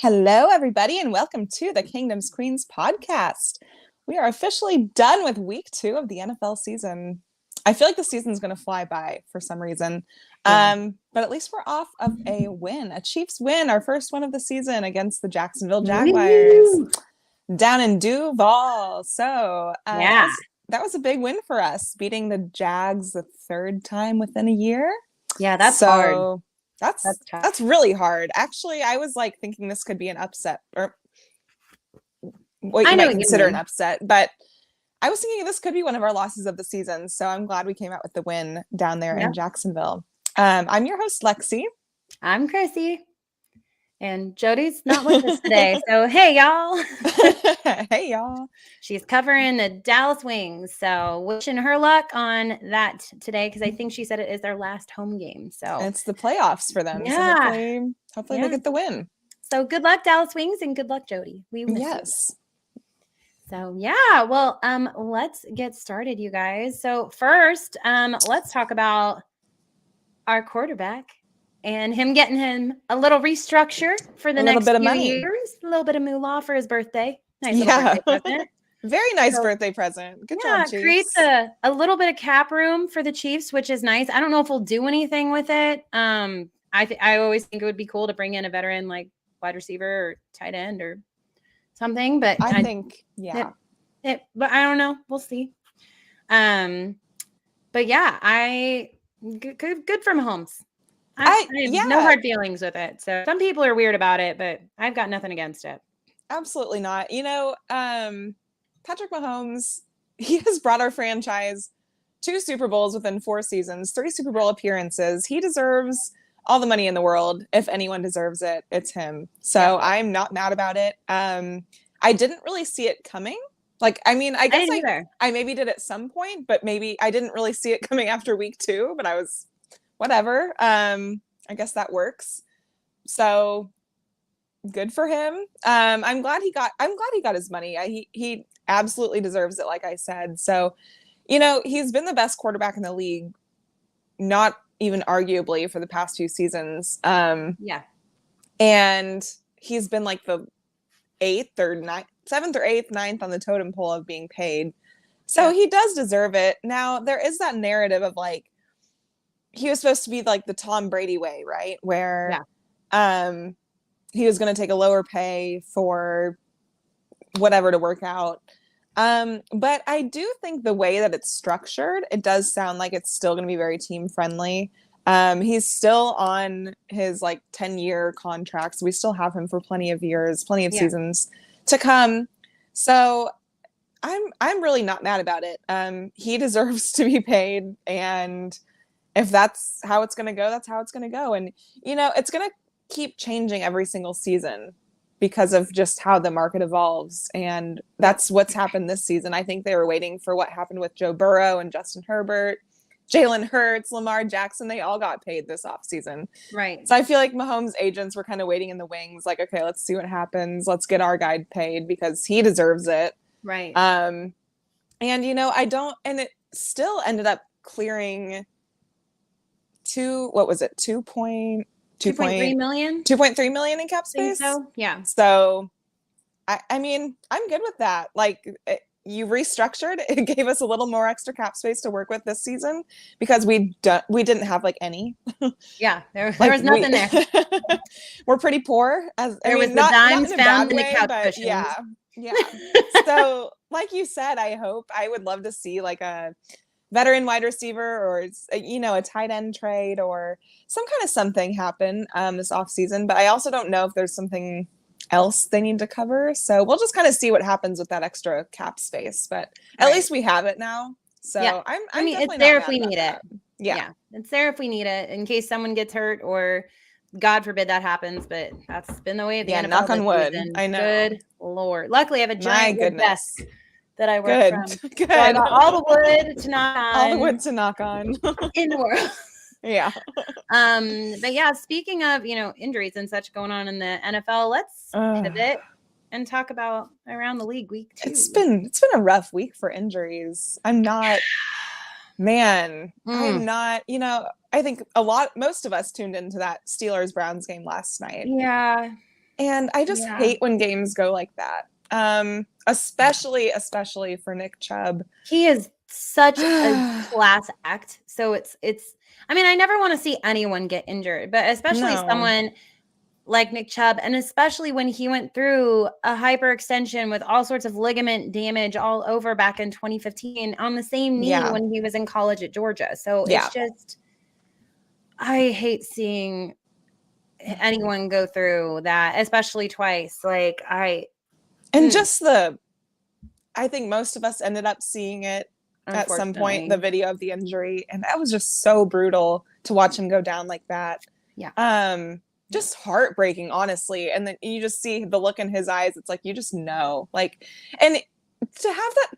Hello, everybody, and welcome to the Kingdom's Queens podcast. We are officially done with week 2 of the NFL season. I feel like the season's going to fly by for some reason. But at least we're off of a win, a Chiefs win, our first one of the season against the Jacksonville Jaguars down in Duval. So that was a big win for us, beating the Jags the third time within a year. Yeah, that's hard. That's really hard. Actually, I was like thinking this could be an upset, or what you might consider an upset, but I was thinking this could be one of our losses of the season. So I'm glad we came out with the win down there in Jacksonville. I'm your host, Lexi. I'm Chrissy. And Jodi's not with us today. So, hey, y'all. Hey, y'all. She's covering the Dallas Wings. So, wishing her luck on that today because I think she said it is their last home game. So, it's the playoffs for them. Yeah. So hopefully they get the win. So, good luck, Dallas Wings, and good luck, Jodi. We miss you. So, well, let's get started, you guys. So, first, let's talk about our quarterback. And getting him a little restructure for the next few years. A little bit of moolah for his birthday. Nice little birthday present. Very nice birthday present. Good job, Chiefs. Creates a little bit of cap room for the Chiefs, which is nice. I don't know if we'll do anything with it. I always think it would be cool to bring in a veteran like wide receiver or tight end or something. But I think, but I don't know. We'll see. But yeah, good for Mahomes. I have no hard feelings with it. So some people are weird about it, but I've got nothing against it. Absolutely not. You know, Patrick Mahomes, he has brought our franchise 2 Super Bowls within 4 seasons, 3 Super Bowl appearances. He deserves all the money in the world. If anyone deserves it, it's him. So I'm not mad about it. I didn't really see it coming. Like, I mean, I guess I maybe did at some point, but maybe I didn't really see it coming after week 2, but I was whatever. I guess that works. So good for him. I'm glad he got his money. He absolutely deserves it, like I said. So, you know, he's been the best quarterback in the league, not even arguably, for the past few seasons. And he's been like the 7th or 8th, 9th on the totem pole of being paid. So he does deserve it. Now, there is that narrative of like, he was supposed to be like the Tom Brady way, right? Where he was going to take a lower pay for whatever to work out. But I do think the way that it's structured, it does sound like it's still going to be very team friendly. He's still on his like 10-year contract. So we still have him for plenty of years, plenty of seasons to come. So I'm really not mad about it. He deserves to be paid, and if that's how it's going to go, that's how it's going to go. And, you know, it's going to keep changing every single season because of just how the market evolves. And that's what's happened this season. I think they were waiting for what happened with Joe Burrow and Justin Herbert, Jalen Hurts, Lamar Jackson. They all got paid this offseason. Right. So I feel like Mahomes' agents were kind of waiting in the wings, like, okay, let's see what happens. Let's get our guy paid because he deserves it. Right. And, you know, it still ended up clearing $2.3 million? $2.3 million in cap space. So, yeah. So, I mean, I'm good with that. Like, you restructured. It gave us a little more extra cap space to work with this season because we didn't have like any. Yeah, there was nothing there. We're pretty poor. There was the dimes found in the couch cushions. Yeah. So, like you said, I would love to see like a veteran wide receiver or, you know, a tight end trade or some kind of something happen this offseason. But I also don't know if there's something else they need to cover. So we'll just kind of see what happens with that extra cap space. But at least we have it now. So I mean, it's there if we need it. Yeah, it's there if we need it in case someone gets hurt or God forbid that happens. But that's been the way of the NFL. Knock on wood. I know. Good Lord. Luckily, I have a giant wood desk that I work from. Good. So I got all the wood to knock on. All the wood to knock on. In the world. Yeah. But yeah, speaking of, you know, injuries and such going on in the NFL, let's pivot and talk about around the league week 2. It's been a rough week for injuries. I'm not, you know, I think most of us tuned into that Steelers-Browns game last night. Yeah. And I just hate when games go like that. Especially for Nick Chubb. He is such a class act. So it's I mean, I never want to see anyone get injured, but especially someone like Nick Chubb, and especially when he went through a hyperextension with all sorts of ligament damage all over back in 2015 on the same knee when he was in college at Georgia. So it's just, I hate seeing anyone go through that, especially twice. Like I think most of us ended up seeing it at some point, the video of the injury, and that was just so brutal to watch him go down like that. Yeah. Just heartbreaking, honestly. And then you just see the look in his eyes. It's like, you just know, like, and to have that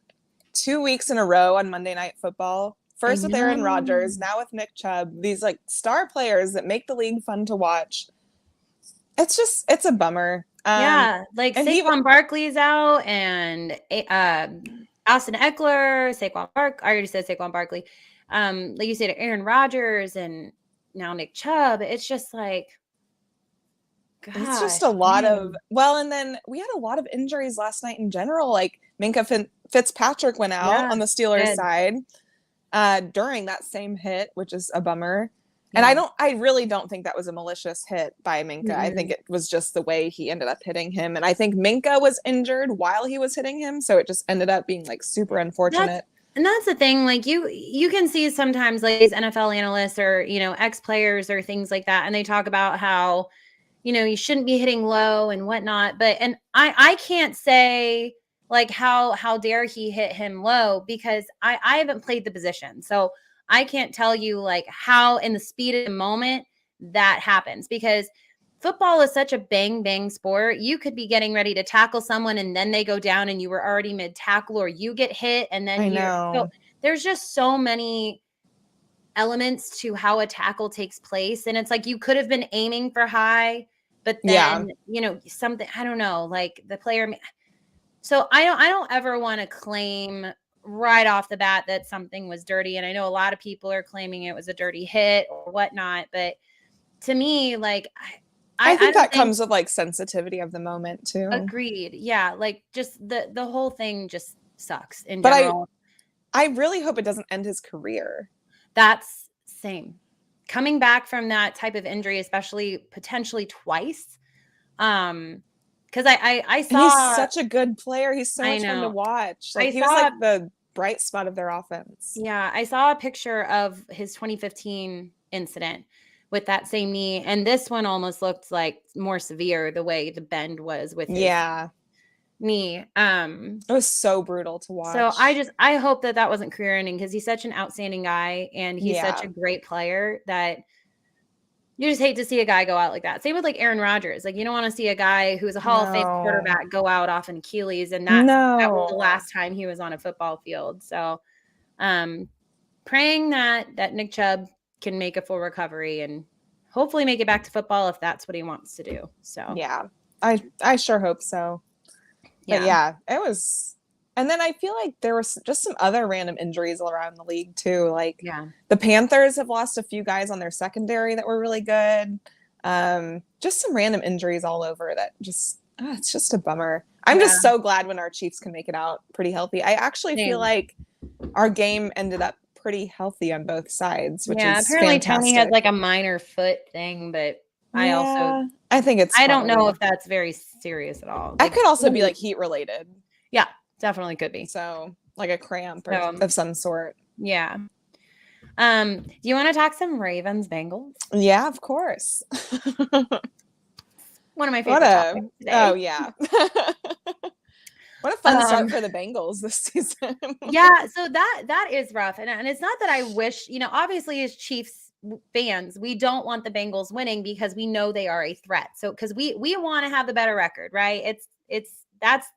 2 weeks in a row on Monday Night Football, first with Aaron Rodgers, now with Nick Chubb, these like star players that make the league fun to watch. It's a bummer. Like Saquon Barkley's out, and Austin Eckler, I already said Saquon Barkley. Like you said, Aaron Rodgers, and now Nick Chubb. It's just like, gosh, it's just a lot of, and then we had a lot of injuries last night in general. Like Minkah Fitzpatrick went out on the Steelers side during that same hit, which is a bummer. And I really don't think that was a malicious hit by Minkah. Mm-hmm. I think it was just the way he ended up hitting him. And I think Minkah was injured while he was hitting him. So it just ended up being like super unfortunate. And that's the thing. Like you can see sometimes like these NFL analysts or, ex-players or things like that. And they talk about how, you shouldn't be hitting low and whatnot. And I can't say like how dare he hit him low, because I haven't played the position. So I can't tell you like how in the speed of the moment that happens, because football is such a bang, bang sport. You could be getting ready to tackle someone and then they go down and you were already mid tackle, or you get hit. And then so there's just so many elements to how a tackle takes place. And it's like, you could have been aiming for high, but then, something, I don't know, like the player. So I don't ever want to claim right off the bat that something was dirty. And I know a lot of people are claiming it was a dirty hit or whatnot, but to me, like, I think that comes with like sensitivity of the moment too. Agreed. Yeah. Like just the whole thing just sucks in general. I really hope it doesn't end his career. That's same. Coming back from that type of injury, especially potentially twice. Because I saw, and he's such a good player. He's so much fun to watch. Like he was like the bright spot of their offense. Yeah, I saw a picture of his 2015 incident with that same knee, and this one almost looked like more severe the way the bend was with his knee. It was so brutal to watch. So I hope that wasn't career ending, because he's such an outstanding guy and he's such a great player that you just hate to see a guy go out like that. Same with like Aaron Rodgers. Like you don't want to see a guy who's a Hall of Fame quarterback go out off an Achilles, and that was the last time he was on a football field. So praying that Nick Chubb can make a full recovery and hopefully make it back to football if that's what he wants to do. So yeah, I sure hope so. But yeah, it was. And then I feel like there was just some other random injuries around the league too. Like the Panthers have lost a few guys on their secondary that were really good. Just some random injuries all over that just, it's just a bummer. I'm just so glad when our Chiefs can make it out pretty healthy. I actually feel like our game ended up pretty healthy on both sides, which is apparently fantastic. Tony had like a minor foot thing, but I think it's, I don't know if that's very serious at all. That could also be like heat related. Yeah. Definitely could be. So like a cramp of some sort. Yeah. Do you want to talk some Ravens Bengals? Yeah, of course. One of my favorite topics today. Oh yeah. What a fun start for the Bengals this season. Yeah, so that is rough. And it's not that I wish, obviously as Chiefs fans, we don't want the Bengals winning because we know they are a threat. So because we want to have the better record, right? That's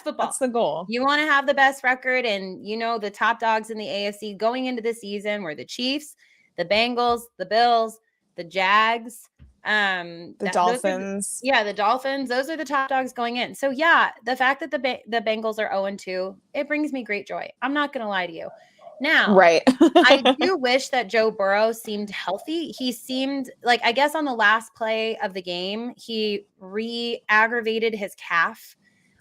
football. That's the goal. You want to have the best record, and the top dogs in the AFC going into the season were the Chiefs, the Bengals, the Bills, the Jags, the Dolphins. The Dolphins. Those are the top dogs going in. So yeah, the fact that the Bengals are 0-2, it brings me great joy. I'm not going to lie to you. Now, right. I do wish that Joe Burrow seemed healthy. He seemed like, I guess on the last play of the game, he re-aggravated his calf.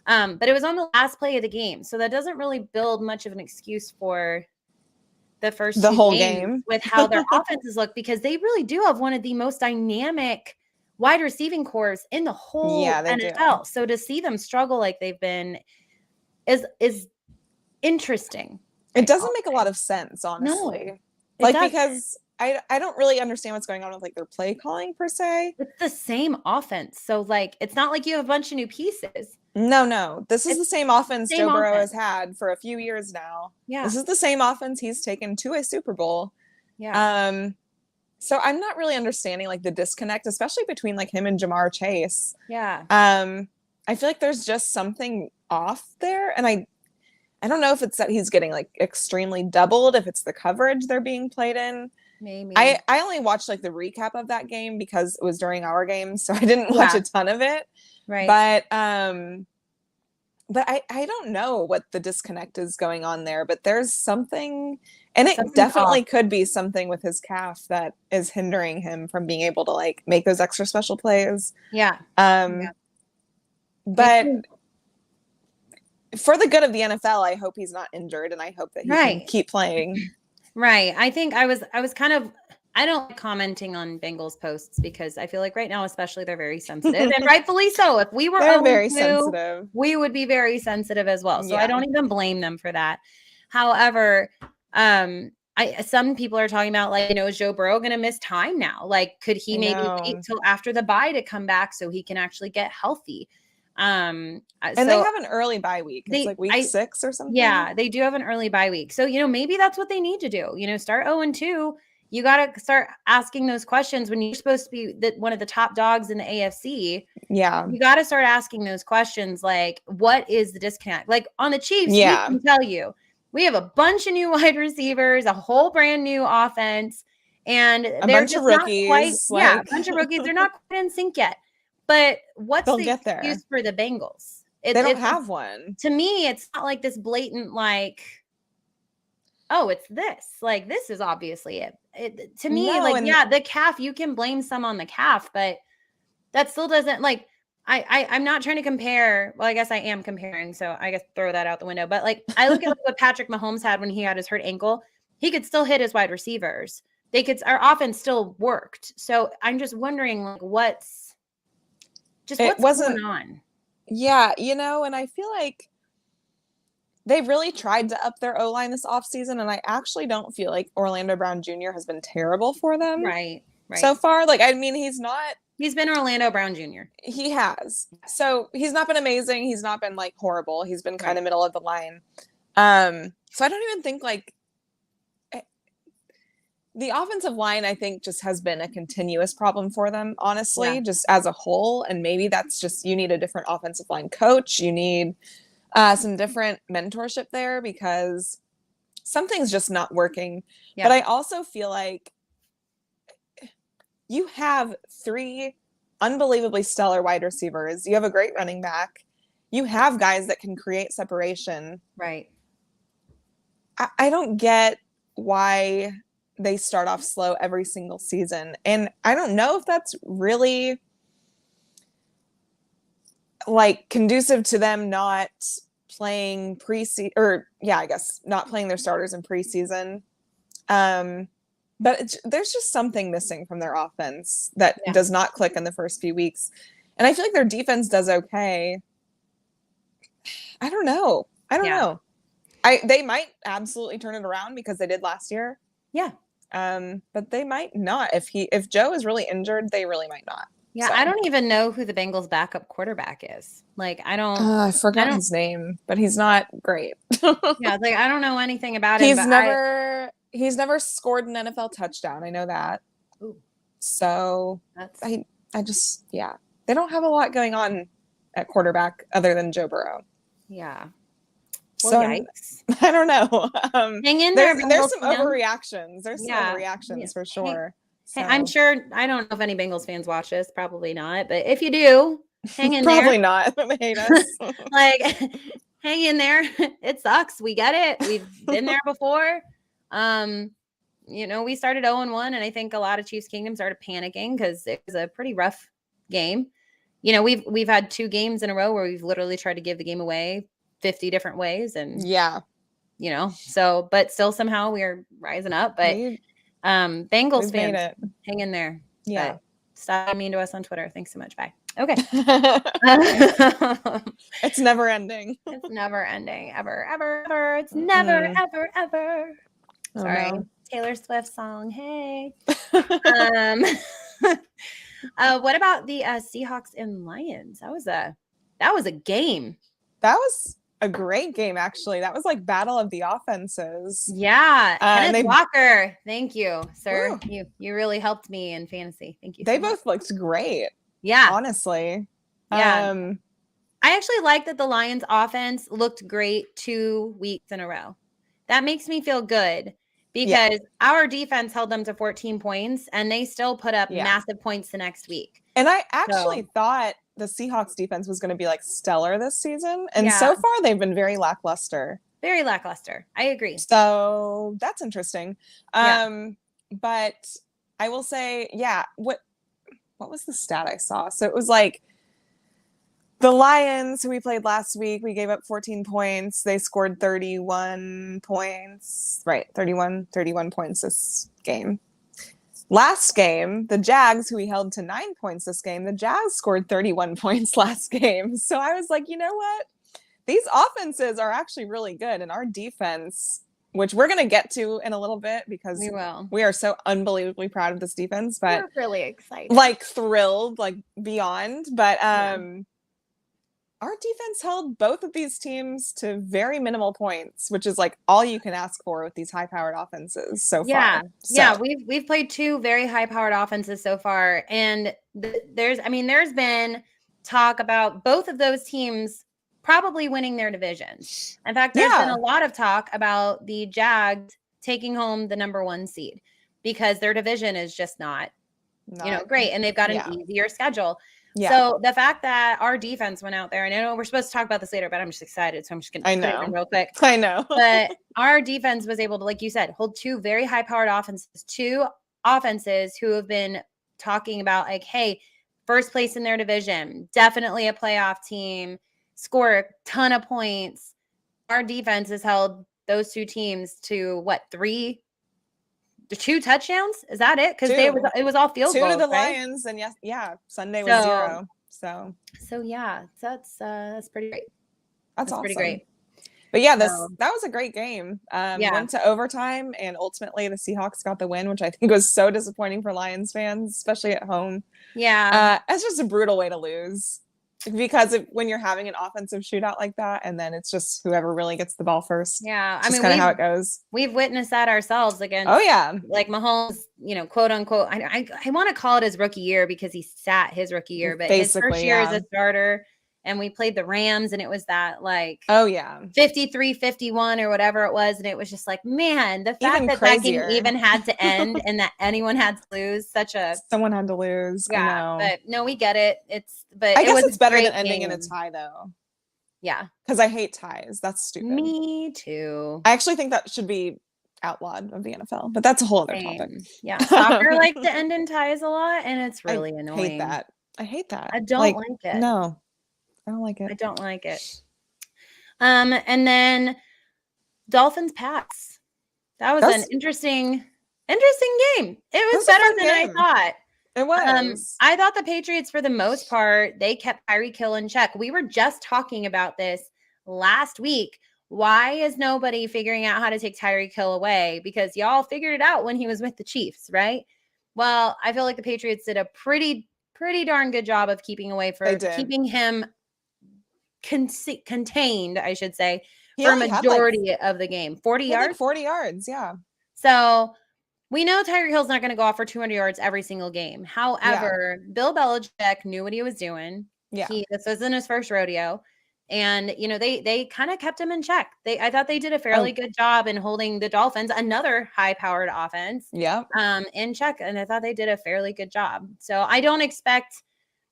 But it was on the last play of the game. So that doesn't really build much of an excuse for the first The two whole games game with how their offenses look, because they really do have one of the most dynamic wide receiving corps in the whole NFL. So to see them struggle like they've been is interesting. It doesn't make a lot of sense, honestly. No, like, because I don't really understand what's going on with like their play calling per se. It's the same offense. So like, it's not like you have a bunch of new pieces. No. This is the same offense Joe Burrow has had for a few years now. Yeah. This is the same offense he's taken to a Super Bowl. Yeah. So I'm not really understanding like the disconnect, especially between like him and Jamar Chase. Yeah. I feel like there's just something off there. And I don't know if it's that he's getting like extremely doubled, if it's the coverage they're being played in. Maybe. I only watched like the recap of that game because it was during our game, so I didn't watch a ton of it. Right. But I don't know what the disconnect is going on there, but there's something, and it definitely could be something with his calf that is hindering him from being able to like make those extra special plays. Yeah. But for the good of the NFL, I hope he's not injured, and I hope that he can keep playing. Right. I think I was kind of, I don't like commenting on Bengals posts because I feel like right now, especially, they're very sensitive, and rightfully so. If we were very sensitive, we would be very sensitive as well. So I don't even blame them for that. However, some people are talking about like, is Joe Burrow going to miss time now? Like, could he maybe wait till after the bye to come back so he can actually get healthy? And they have an early bye week. It's like week 6 or something. Yeah, they do have an early bye week. So, maybe that's what they need to do. Start 0-2. You got to start asking those questions when you're supposed to be one of the top dogs in the AFC. Yeah. You got to start asking those questions. Like, what is the disconnect? Like on the Chiefs, we can tell you, we have a bunch of new wide receivers, a whole brand new offense, and a bunch of rookies. A bunch of rookies. They're not quite in sync yet. But what's the excuse for the Bengals? They don't have one. To me, it's not like this blatant, like, oh, it's this. Like, this is obviously it. To me, the calf, you can blame some on the calf, but that still doesn't, like, I'm not trying to compare. Well, I guess I am comparing, so I guess throw that out the window. But, like, I look at what Patrick Mahomes had when he had his hurt ankle. He could still hit his wide receivers. Our offense still worked. So I'm just wondering, like, what's going on? Yeah, and I feel like they really tried to up their O-line this offseason, and I actually don't feel like Orlando Brown Jr. has been terrible for them. Right. So far. Like, I mean, he's been Orlando Brown Jr. He has. So he's not been amazing. He's not been like horrible. He's been kind of middle of the line. So I don't even think like the offensive line, I think, just has been a continuous problem for them, honestly, just as a whole. And maybe that's just, you need a different offensive line coach. You need some different mentorship there because something's just not working. Yeah. But I also feel like you have 3 unbelievably stellar wide receivers. You have a great running back. You have guys that can create separation. Right. I don't get why they start off slow every single season. And I don't know if that's really like conducive to them not playing preseason, or I guess not playing their starters in preseason. But there's just something missing from their offense that does not click in the first few weeks. And I feel like their defense does okay. I don't know. They might absolutely turn it around because they did last year. Yeah. But they might not. If Joe is really injured, they really might not. Yeah, so. I don't even know who the Bengals backup quarterback is. Like, I don't. I forgot his name, but he's not great. Yeah, like I don't know anything about him. He's never scored an NFL touchdown. I know that. Ooh. So I just they don't have a lot going on at quarterback other than Joe Burrow. Yeah. Well, so yikes. I don't know. Hang in there. There's some overreactions. There's some overreactions for sure. Hey, I'm sure. I don't know if any Bengals fans watch this. Probably not. But if you do, hang in there. Probably not. They hate us. Like, hang in there. It sucks. We get it. We've been there before. We started 0-1, and I think a lot of Chiefs Kingdom started panicking because it was a pretty rough game. We've had 2 games in a row where we've literally tried to give the game away 50 different ways, and but still somehow we're rising up. But Bengals fans, hang in there. Yeah. But stop being mean to us on Twitter. Thanks so much. Bye. Okay. It's never ending. It's never ending. Ever, ever, ever. It's never, ever, ever. Sorry. No. Taylor Swift song. Hey. What about the Seahawks and Lions? That was a game. That was a great game, actually. That was like battle of the offenses. Yeah. Kenneth Walker. Thank you, sir. Ooh. You really helped me in fantasy. Thank you. They both looked great. Yeah. Honestly. Yeah. I actually like that the Lions offense looked great 2 weeks in a row. That makes me feel good because our defense held them to 14 points and they still put up massive points the next week. And I actually thought the Seahawks defense was going to be like stellar this season. And so far they've been very lackluster. Very lackluster. I agree. So that's interesting. But I will say, what was the stat I saw? So it was like the Lions, who we played last week, we gave up 14 points. They scored 31 points. Right, 31 points this game. Last game, the Jags, who we held to 9 points this game, the Jags scored 31 points last game. So I was like, you know what? These offenses are actually really good. And our defense, which we're going to get to in a little bit because we are so unbelievably proud of this defense. But we're really excited. Like thrilled, like beyond. But our defense held both of these teams to very minimal points, which is like all you can ask for with these high-powered offenses so far. Yeah, we've played 2 very high-powered offenses so far, and there's been talk about both of those teams probably winning their divisions. In fact, there's been a lot of talk about the Jags taking home the number 1 seed because their division is just not great, and they've got an easier schedule. Yeah. So the fact that our defense went out there, and I know we're supposed to talk about this later, but I'm just excited. So I'm just going to put it in real quick. I know. But our defense was able to, like you said, hold 2 very high powered offenses, 2 offenses who have been talking about like, hey, first place in their division, definitely a playoff team, score a ton of points. Our defense has held those 2 teams to 2 touchdowns? Is that it? Because it was all field goals. 2 to the Lions, and Sunday was 0. So that's pretty great. That's awesome. Pretty great. But that was a great game. Went to overtime, and ultimately the Seahawks got the win, which I think was so disappointing for Lions fans, especially at home. Yeah, it's just a brutal way to lose. Because when you're having an offensive shootout like that, and then it's just whoever really gets the ball first. Yeah, I mean, kind of how it goes. We've witnessed that ourselves against. Oh yeah, like Mahomes, quote unquote. I want to call it his rookie year because he sat his rookie year, but basically, his first year as a starter. And we played the Rams, and it was that 53-51 or whatever it was, and it was just like, man, the fact that game even had to end and that anyone had to lose, someone had to lose. Yeah, but no, we get it. I guess it's better than ending in a tie, though. Yeah, because I hate ties. That's stupid. Me too. I actually think that should be outlawed of the NFL, but that's a whole other topic. Yeah, soccer likes to end in ties a lot, and it's really annoying. I hate that. I don't like it. No. I don't like it. I don't like it. And then Dolphins Pats. That was an interesting game. It was better than I thought. It was. I thought the Patriots, for the most part, they kept Tyreek Hill in check. We were just talking about this last week. Why is nobody figuring out how to take Tyreek Hill away? Because y'all figured it out when he was with the Chiefs, right? Well, I feel like the Patriots did a pretty darn good job of keeping him contained, I should say, for a majority of the game. 40 yards? 40 yards, yeah. So we know Tyreek Hill's not going to go off for 200 yards every single game. However, Bill Belichick knew what he was doing. Yeah. This wasn't his first rodeo. And, they kind of kept him in check. I thought they did a fairly good job in holding the Dolphins, another high-powered offense, in check. And I thought they did a fairly good job. So I don't expect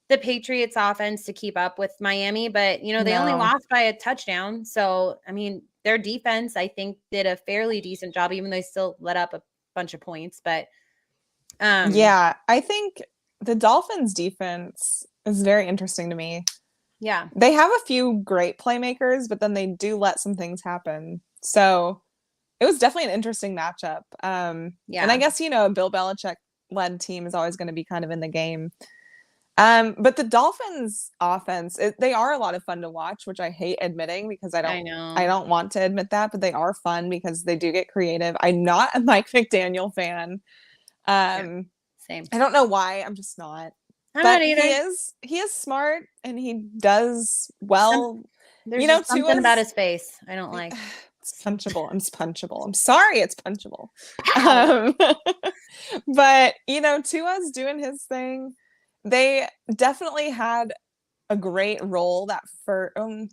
the Patriots offense to keep up with Miami, but they only lost by a touchdown. So, I mean, their defense, I think, did a fairly decent job, even though they still let up a bunch of points. But yeah, I think the Dolphins defense is very interesting to me. Yeah. They have a few great playmakers, but then they do let some things happen. So it was definitely an interesting matchup. And I guess, you know, a Bill Belichick-led team is always going to be kind of in the game. But the Dolphins offense, they are a lot of fun to watch, which I hate admitting because I don't want to admit that, but they are fun because they do get creative. I'm not a Mike McDaniel fan. Same. I don't know why. I'm just not. I'm but not either. He is smart and he does well. There's just something about his face I don't like. It's punchable. It's punchable. I'm sorry, it's punchable. But you know, Tua's doing his thing. They definitely had a great role that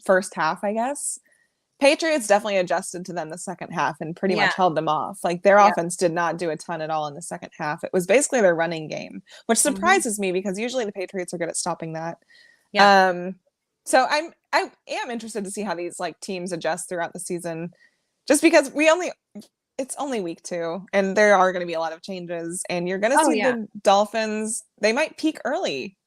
first half, I guess. Patriots definitely adjusted to them the second half and pretty much held them off. Like their offense did not do a ton at all in the second half. It was basically their running game, which surprises me because usually the Patriots are good at stopping that. Yeah. So I am interested to see how these like teams adjust throughout the season, just because it's only week 2 and there are going to be a lot of changes and you're going to see the Dolphins. They might peak early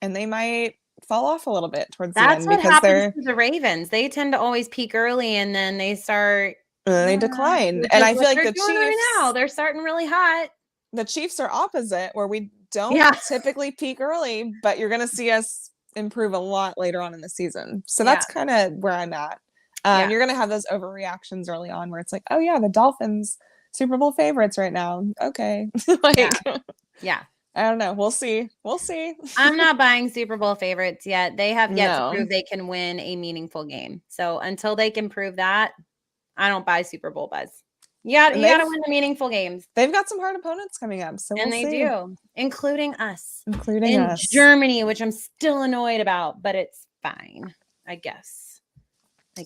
and they might fall off a little bit towards the end. That's what happens to the Ravens. They tend to always peak early and then they start they decline. And I feel like the Chiefs right now, they're starting really hot. The Chiefs are opposite, where we don't typically peak early, but you're going to see us improve a lot later on in the season. So that's kind of where I'm at. You're going to have those overreactions early on where it's like, oh yeah, the Dolphins Super Bowl favorites right now. Okay. I don't know. We'll see. I'm not buying Super Bowl favorites yet. They have yet to prove they can win a meaningful game. So until they can prove that, I don't buy Super Bowl buzz. You got to win the meaningful games. They've got some hard opponents coming up. So and they do, including us. Including us. Germany, which I'm still annoyed about, but it's fine, I guess.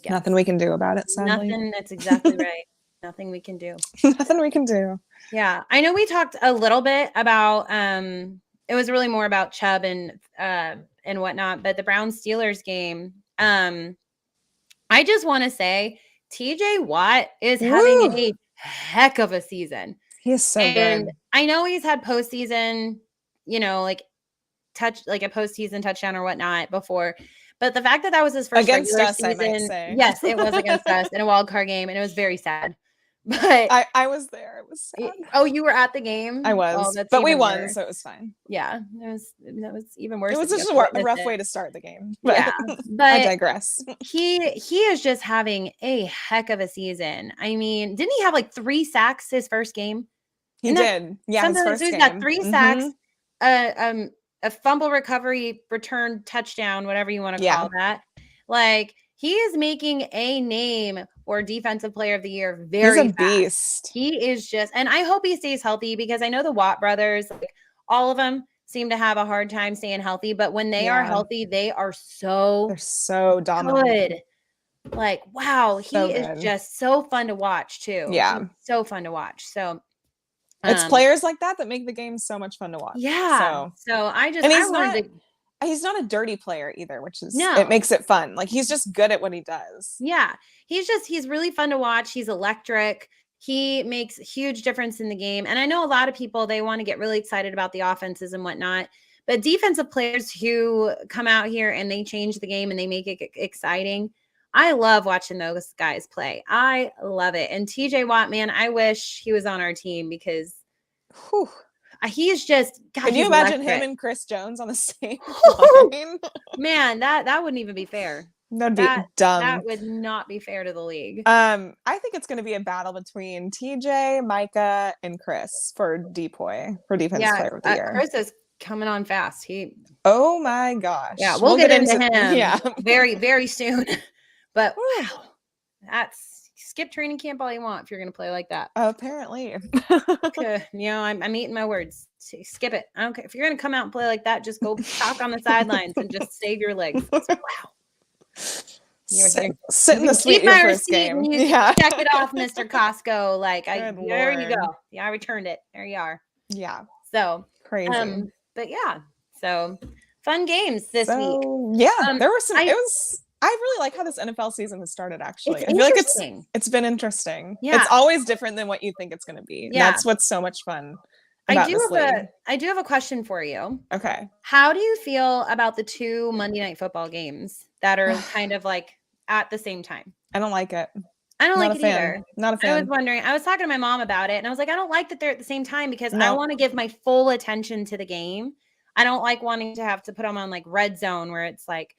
Nothing we can do about it, sadly. Nothing. That's exactly right. Nothing we can do. Nothing we can do. Yeah. I know we talked a little bit about it was really more about Chubb and whatnot, but the Browns Steelers game, I just want to say TJ Watt is having a heck of a season. He is so good. I know he's had postseason, you know, like a postseason touchdown or whatnot before. But the fact that was his first against regular us, season, I might say. Yes, it was against us in a wild card game, and it was very sad. But I was there. It was sad. Oh, you were at the game? I was, but we won, so it was fine. Yeah, that was even worse. It was just a rough way to start the game. But, but I digress. He is just having a heck of a season. I mean, didn't he have like 3 sacks his first game? He did. Yeah, his first game. He's got 3 sacks. A fumble recovery return touchdown, whatever you want to call that. Like, he is making a name for defensive player of the year very He's a beast. He is just, and I hope he stays healthy because I know the Watt brothers, like, all of them seem to have a hard time staying healthy, but when they are healthy, they're so dominant. Good. Like, wow, he is just so fun to watch too. Yeah. He's so fun to watch. So it's players like that make the game so much fun to watch. Yeah. So he's not a dirty player either, which is it makes it fun. Like, he's just good at what he does. Yeah. He's really fun to watch. He's electric. He makes a huge difference in the game. And I know a lot of people, they want to get really excited about the offenses and whatnot, but defensive players who come out here and they change the game and they make it exciting. I love watching those guys play. I love it. And TJ Watt, man, I wish he was on our team because he's just, God, can you imagine him and Chris Jones on the same line? Man, that wouldn't even be fair. That'd be dumb. That would not be fair to the league. I think it's going to be a battle between TJ, Micah, and Chris for Defensive Player of the Year. Chris is coming on fast. Oh my gosh. Yeah, we'll get into him very, very soon. But wow, that's skip training camp all you want if you're going to play like that. Apparently. Okay. You know, I'm eating my words. Skip it. I don't care. If you're going to come out and play like that, just go talk on the sidelines and just save your legs. Wow. Sit in the suite your first game. Check it off, Mr. Costco. Like, there you go. Yeah, I returned it. There you are. Yeah. So crazy. But yeah. So fun games this week. Yeah. There were some I really like how this NFL season has started, actually. It's I feel like it's been interesting. Yeah. It's always different than what you think it's going to be. Yeah. That's what's so much fun about this league. I do have a question for you. Okay. How do you feel about the 2 Monday Night Football games that are kind of like at the same time? I don't like it. I don't like it either. Not a fan. I was wondering. I was talking to my mom about it, and I was like, I don't like that they're at the same time because I want to give my full attention to the game. I don't like wanting to have to put them on like red zone where it's like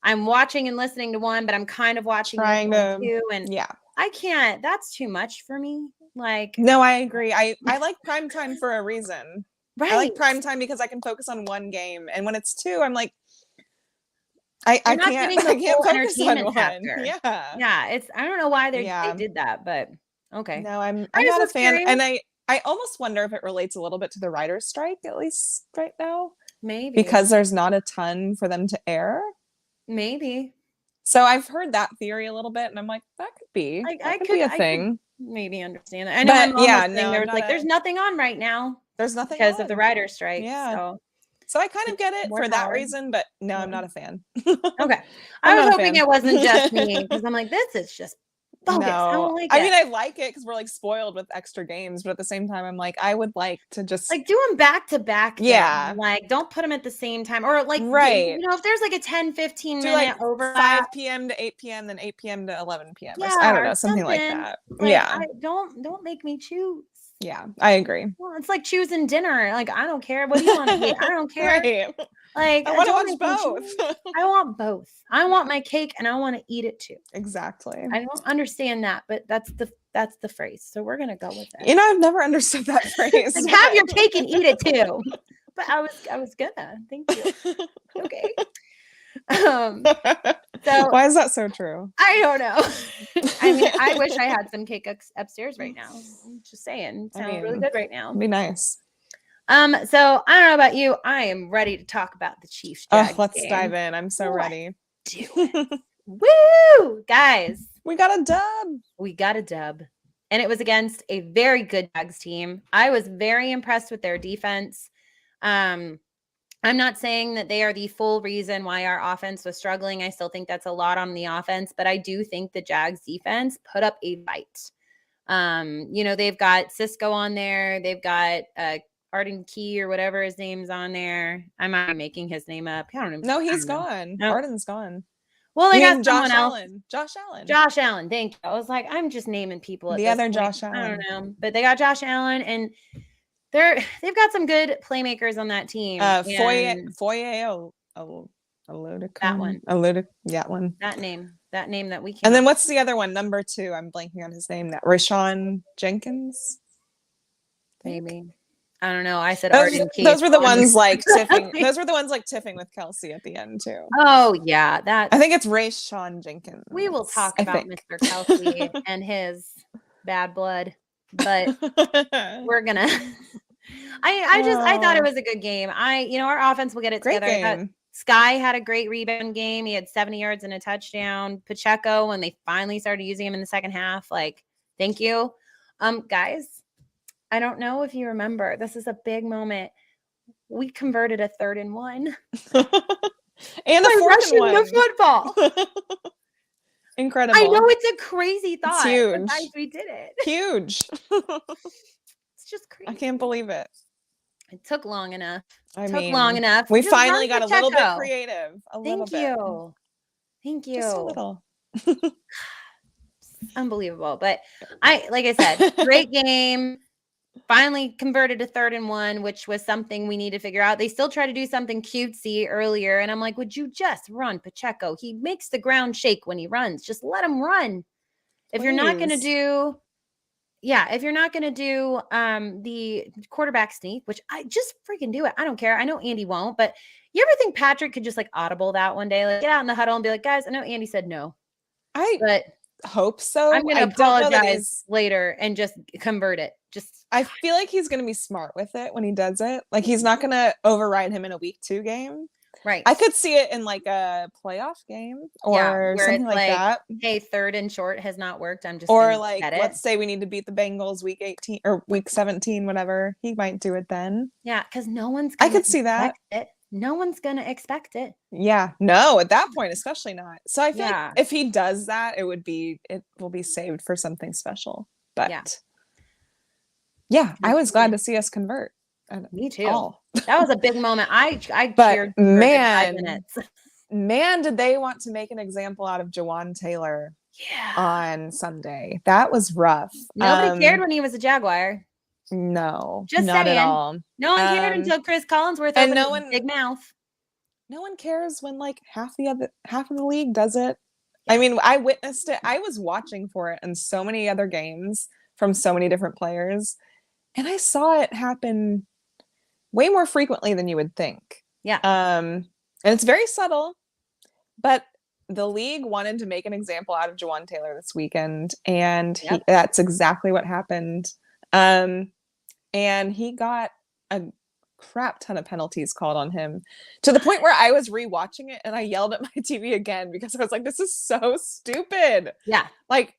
I'm watching and listening to one, but I'm kind of watching two. And I can't. That's too much for me. Like, no, I agree. I like prime time for a reason. Right. I like prime time because I can focus on one game, and when it's 2, I'm like, I can't focus on one. Factor. Yeah. It's I don't know why they did that, but okay. No, I'm not a fan, curious. And I almost wonder if it relates a little bit to the writer's strike, at least right now. Maybe because there's not a ton for them to air. Maybe. So I've heard that theory a little bit, and I'm like, that could be. That could be a thing. Maybe understand that. I know. But there was like, there's nothing on right now. There's nothing because of the writer's strike. Yeah. So I kind of get it for that reason, but no, I'm not a fan. Okay. I was hoping it wasn't just me because I'm like, this is just bogus. No. I don't like it. I mean, I like it because we're like spoiled with extra games, but at the same time, I'm like, I would like to just like do them back to back. Yeah. Like don't put them at the same time or like, right. You know, if there's like a 10-15 minute like overlap. 5 p.m. to 8 p.m., then 8 p.m. to 11 p.m. Yeah, I don't know, something like that. Like, don't make me choose. Yeah, I agree. Well, it's like choosing dinner. Like, I don't care. What do you want to eat? I don't care. Right. Like, I want to watch both. I want both. I want my cake and I want to eat it too. Exactly. I don't understand that, but that's the phrase. So we're gonna go with it. You know, I've never understood that phrase. Like, have your cake and eat it too. But I was gonna. Thank you. Okay. So why is that so true? I don't know. I mean, I wish I had some cake upstairs right now. I'm just saying, sounds really good right now. It'd be nice. So I don't know about you. I am ready to talk about the Chiefs. Let's dive in. I'm so ready. Do it. Woo, guys! We got a dub. We got a dub, and it was against a very good Jags team. I was very impressed with their defense. I'm not saying that they are the full reason why our offense was struggling. I still think that's a lot on the offense, but I do think the Jags defense put up a fight. You know, they've got Cisco on there. They've got Arden Key or whatever his name's on there. I might be making his name up. I don't know. No, he's gone. No. Arden's gone. Well, they got Josh else. Allen. Josh Allen. Josh Allen. Thank you. I was like, I'm just naming people. The other point. Josh Allen. I don't know, but they got Josh Allen and they've got some good playmakers on that team. Foye that one. That one. That name that we can. And then what's the other one? Number 2. I'm blanking on his name. That Rashawn Jenkins. Maybe. I don't know. I said those were the ones like tiffing. Those were the ones like tiffing with Kelsey at the end too. Oh yeah, I think it's Rashawn Jenkins. We will talk about Mr. Kelsey and his bad blood, but we're gonna. I thought it was a good game. Our offense will get it together. Sky had a great rebound game. He had 70 yards and a touchdown. Pacheco, when they finally started using him in the second half, like, thank you. Guys, I don't know if you remember, this is a big moment. We converted a 3rd and 1. And a 4th and 1. The football. Incredible. I know it's a crazy thought. It's huge. But guys, we did it. Huge. It's just crazy. I can't believe it. It took long enough. Long enough. We finally got a little bit creative. Thank you. Just a little. Unbelievable. But like I said, great game. Finally converted to 3rd and 1, which was something we need to figure out. They still try to do something cutesy earlier. And I'm like, would you just run Pacheco? He makes the ground shake when he runs. Just let him run. If you're not going to do the quarterback sneak, which I just freaking do it. I don't care. I know Andy won't, but you ever think Patrick could just like audible that one day, like get out in the huddle and be like, guys, I know Andy said no. But hope so. I'm going to apologize later and just convert it. I feel like he's going to be smart with it when he does it. Like he's not going to override him in a week 2 game. Right. I could see it in like a playoff game or something like that. Hey, 3rd and short has not worked. I'm just or like let's say we need to beat the Bengals week 18 or week 17, whatever. He might do it then. Yeah, because no one's. I could see that. no one's going to expect it. Yeah, no, at that point, especially not. So I feel like if he does that, it will be saved for something special. But yeah, I was glad to see us convert. Me too. That was a big moment. I cheered for 5 minutes. Man, did they want to make an example out of Jawan Taylor on Sunday. That was rough. Nobody cared when he was a Jaguar. No, just not saying. At all. No one cared until Chris Collinsworth opened his big mouth. No one cares when like half of the league does it. I mean, I witnessed it. I was watching for it in so many other games from so many different players, and I saw it happen way more frequently than you would think. Yeah. And it's very subtle, but the league wanted to make an example out of Jawan Taylor this weekend, and that's exactly what happened. And he got a crap ton of penalties called on him, to the point where I was rewatching it and I yelled at my TV again because I was like, this is so stupid. Yeah. Like,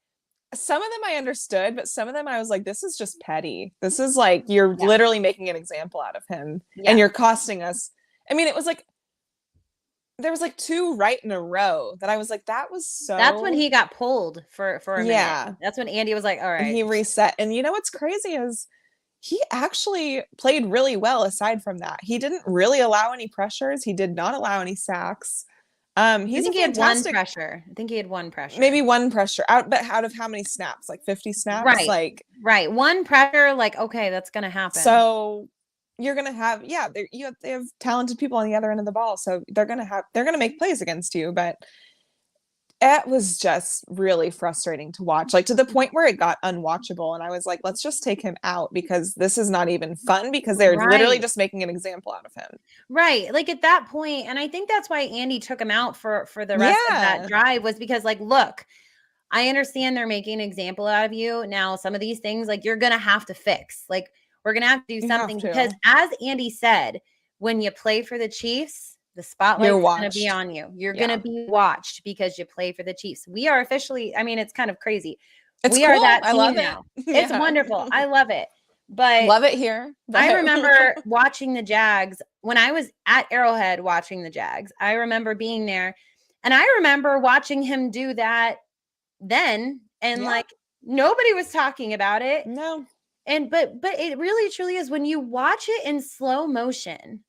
some of them I understood, but some of them I was like, this is just petty. This is like, you're literally making an example out of him and you're costing us. I mean, it was like, there was like 2 right in a row that I was like, that was so. That's when he got pulled for a minute. That's when Andy was like, all right. And he reset. And you know what's crazy is he actually played really well aside from that. He didn't really allow any pressures. He did not allow any sacks. He's he had one pressure. I think he had one pressure. Maybe one pressure. But out of how many snaps? Like 50 snaps? Right. One pressure, like, okay, that's going to happen. So you're going to have, they have talented people on the other end of the ball. So they're going to make plays against you. But it was just really frustrating to watch, like to the point where it got unwatchable. And I was like, let's just take him out because this is not even fun, because they're literally just making an example out of him. Right. Like at that point, and I think that's why Andy took him out for the rest of that drive, was because like, look, I understand they're making an example out of you. Now, some of these things, like you're going to have to fix, like we're going to have to do something, because as Andy said, when you play for the Chiefs, the spotlight's going to be on you. You're going to be watched because you play for the Chiefs. We are officially, I mean, it's kind of crazy. We are that team I love now. It's wonderful. I love it. But love it here. I remember watching the Jags when I was at Arrowhead watching the Jags. I remember being there, and I remember watching him do that then, and like nobody was talking about it. No. And but it really truly is, when you watch it in slow motion,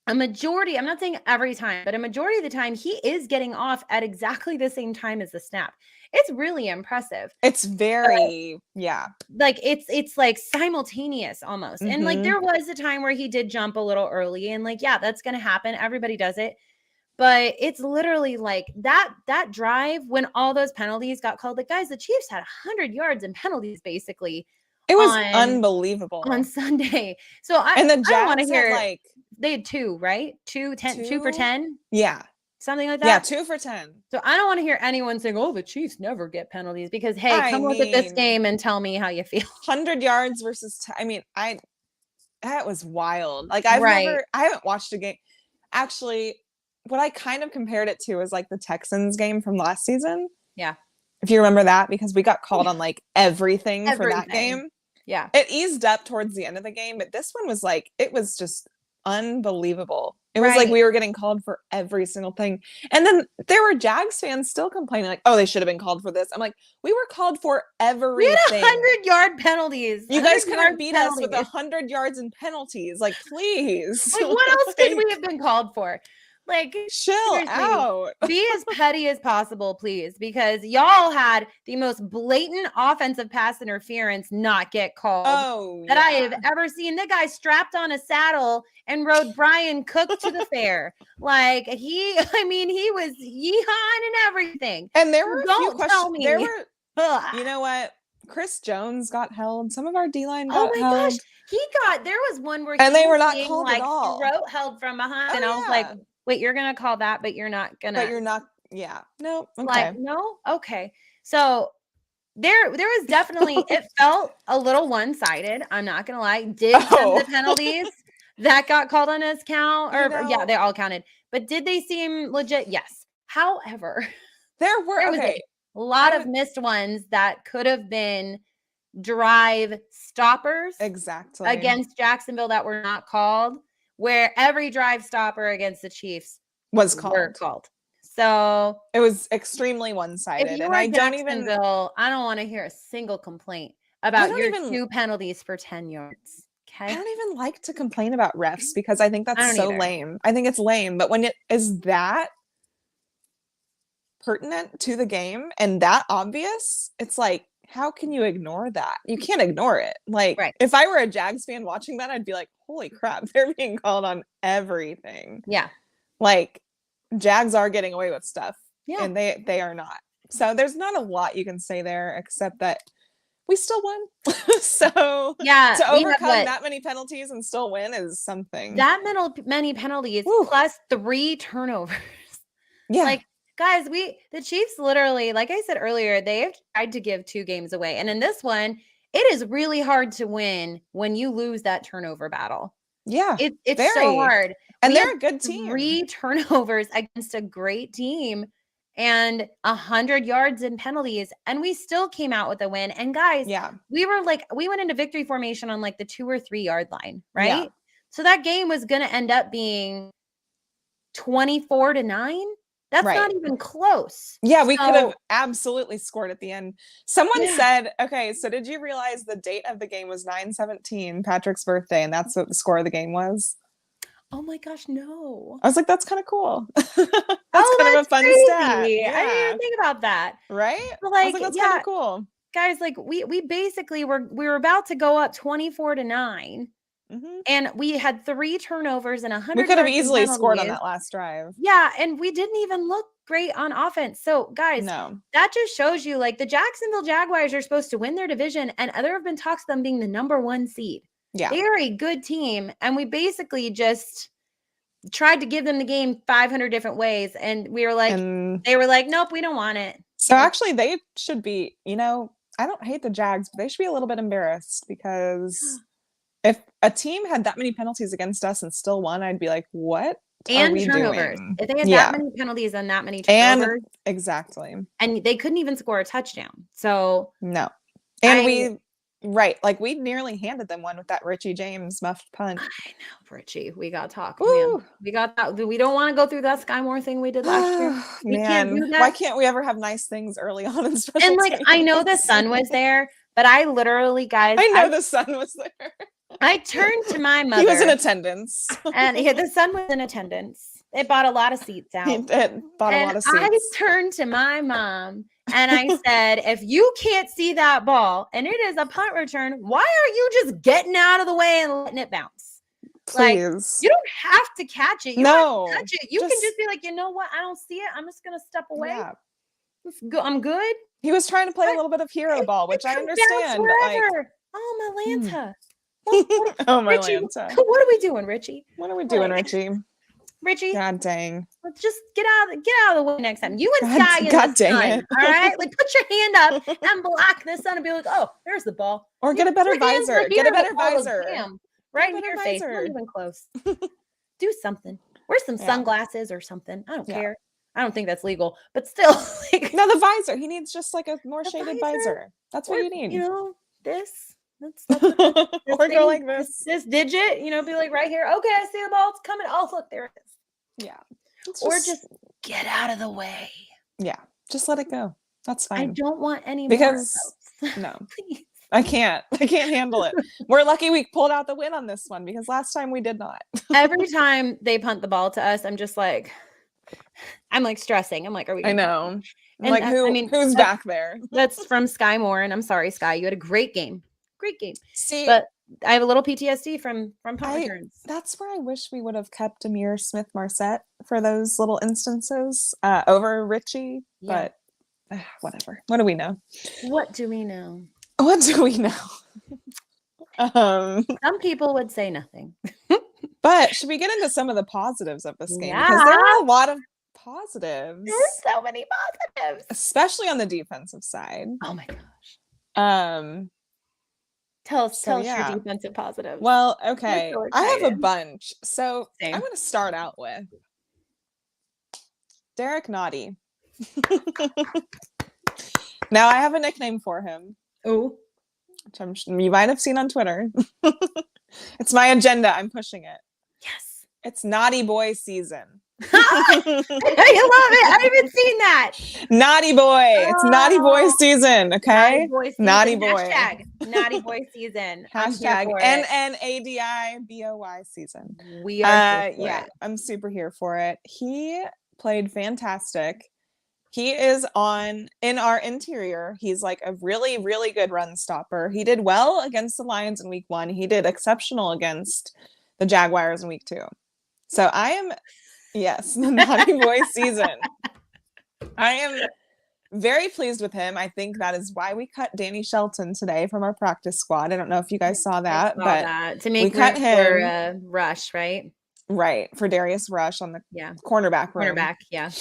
a majority, I'm not saying every time, but a majority of the time, he is getting off at exactly the same time as the snap. It's really impressive. It's very, like it's like simultaneous almost. And like there was a time where he did jump a little early, and like, that's going to happen. Everybody does it. But it's literally like that drive when all those penalties got called. Like, guys, the Chiefs had 100 yards in penalties basically. It was unbelievable on Sunday. So the Jags want to hear like they had 2, right? 2 for 10. Yeah. Something like that. Yeah, 2 for 10. So I don't want to hear anyone saying, "Oh, the Chiefs never get penalties," because come look at this game and tell me how you feel. 100 yards versus that was wild. Like I haven't watched a game. Actually, what I kind of compared it to is like the Texans game from last season. Yeah. If you remember that, because we got called on like everything for that game. Yeah. It eased up towards the end of the game, but this one was like, it was just unbelievable. It was like we were getting called for every single thing. And then there were Jags fans still complaining like, oh, they should have been called for this. I'm like, we were called for everything. We had 100-yard penalties. You guys couldn't beat us with 100 yards and penalties. Like, please. Like, what else could we have been called for? Like, chill out. Be as petty as possible, please, because y'all had the most blatant offensive pass interference not get called that I have ever seen. The guy strapped on a saddle and rode Brian Cook to the fair. Like he was yeehaw and everything. And there were a few questions. There were, you know what? Chris Jones got held. Some of our D-line got held. Gosh. There was one where they were not called like at all. Throat held from behind. And I was like, wait, you're going to call that, but you're not going to. But you're not. Yeah. No. Okay. Like, no. Okay. So there was definitely, it felt a little one-sided. I'm not going to lie. Did some of the penalties that got called on his count? They all counted. But did they seem legit? Yes. However, there was a lot of missed ones that could have been drive stoppers exactly against Jacksonville that were not called. where every drive stopper against the Chiefs was were called. called. So it was extremely one-sided. if you And were I don't want to hear a single complaint about your 2 penalties for 10 yards. Okay. I don't even like to complain about refs because I think that's so lame. I think it's lame. But when it is that pertinent to the game and that obvious, it's like, how can you ignore that? You can't ignore it. Like, if I were a Jags fan watching that, I'd be like, holy crap, they're being called on everything. Yeah. Like, Jags are getting away with stuff. Yeah. And they are not. So there's not a lot you can say there except that we still won. So yeah, to overcome that many penalties and still win is something. That many penalties plus 3 turnovers. Yeah. Like, guys, the Chiefs literally, like I said earlier, they have tried to give 2 games away. And in this one, it is really hard to win when you lose that turnover battle. Yeah. It's so hard. And they're a good team. 3 turnovers against a great team and 100 yards in penalties. And we still came out with a win. And guys, we went into victory formation on like the 2 or 3 yard line, right? Yeah. So that game was going to end up being 24-9. That's not even close. Yeah, we could have absolutely scored at the end. Someone said, okay, so did you realize the date of the game was 9/17, Patrick's birthday, and that's what the score of the game was? Oh my gosh, no. I was like, that's kind of cool. That's kind of a fun stat. Yeah. I didn't even think about that. Right? But like, I was like, that's kind of cool. Guys, like we basically we were about to go up 24-9. Mm-hmm. And we had 3 turnovers and 100. We could have easily scored on that last drive. Yeah, and we didn't even look great on offense. So, guys, that just shows you like the Jacksonville Jaguars are supposed to win their division, and there have been talks of them being the number 1 seed. Yeah, they are a good team, and we basically just tried to give them the game 500 different ways, and we were like, they were like, nope, we don't want it. So actually, they should be. I don't hate the Jags, but they should be a little bit embarrassed because. If a team had that many penalties against us and still won, I'd be like, what are we turnovers. doing? If they had that many penalties and that many turnovers. Exactly. And they couldn't even score a touchdown. So. No. And we nearly handed them one with that Richie James muffed punt. I know, Richie. We got to talk, man. We got that. We don't want to go through that Sky Moore thing we did last year. We can't do that. Why can't we ever have nice things early on in special And teams? I know the sun was there, but I literally, guys. I know the sun was there. I turned to my mother. He was in attendance. And the son was in attendance. It bought a lot of seats out. It bought a lot of seats. I turned to my mom and I said, if you can't see that ball and it is a punt return, why aren't you just getting out of the way and letting it bounce? Please. Like, you don't have to catch it. You don't have to catch it. You can just be like, you know what? I don't see it. I'm just going to step away. Yeah. I'm good. He was trying to play a little bit of hero ball, which I understand. Oh, Malanta. Richie, what are we doing, Richie? What are we doing, Richie? Richie, God dang! Let's just get out of the way next time. You and Sky in the sun, all right? Like, put your hand up and block the sun and be like, "Oh, there's the ball." Or get a better visor. Get a better visor. Right in your face. Not even close. Do something. Wear some sunglasses or something. I don't care. I don't think that's legal, but still. No, the visor. He needs just like a more shaded visor. That's what you need. This. Or go like this. This digit, be like right here. Okay, I see the ball. It's coming. Oh, look, there it is. Yeah. Or just get out of the way. Yeah. Just let it go. That's fine. I don't want any because more. Please. I can't handle it. We're lucky we pulled out the win on this one because last time we did not. Every time they punt the ball to us, I'm stressing. I'm like, are we? I know. I'm like, who's back there? That's from Sky Moore, and I'm sorry, Sky. You had a great game. Great game. See, but I have a little PTSD from punt returns. That's where I wish we would have kept Amir Smith-Marset for those little instances over Richie. Yeah. But whatever. What do we know? What do we know? What do we know? Some people would say nothing. But should we get into some of the positives of this game? Because there are a lot of positives. There's so many positives, especially on the defensive side. Oh my gosh. Tell us your defensive positive. Well, okay. I have a bunch. So I'm going to start out with Derek Naughty. Now I have a nickname for him. Oh. Which you might have seen on Twitter. It's my agenda. I'm pushing it. Yes. It's naughty boy season. I love it. I haven't seen that. Naughty boy. It's naughty boy season. Okay. Naughty boy season. Naughty boy. Hashtag naughty boy season. Hashtag NNADIBOY season. We are here for it. I'm super here for it. He played fantastic. He is in our interior. He's like a really, really good run stopper. He did well against the Lions in week 1. He did exceptional against the Jaguars in week 2. So yes, the naughty boy season. I am very pleased with him. I think that is why we cut Danny Shelton today from our practice squad. I don't know if you guys saw that, to make we cut him for Rush, right? Right, for Darius Rush on the cornerback room. Cornerback, yeah.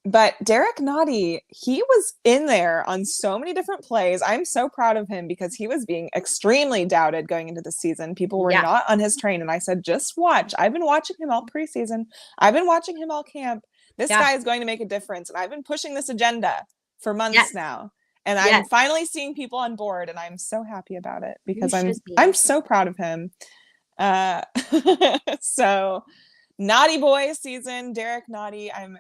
But Derek Nottie, he was in there on so many different plays. I'm so proud of him because he was being extremely doubted going into the season. People were not on his train. And I said, just watch. I've been watching him all preseason. I've been watching him all camp. This guy is going to make a difference. And I've been pushing this agenda for months now. And I'm finally seeing people on board. And I'm so happy about it because I'm so proud of him. So naughty boy season, Derek Nottie. I'm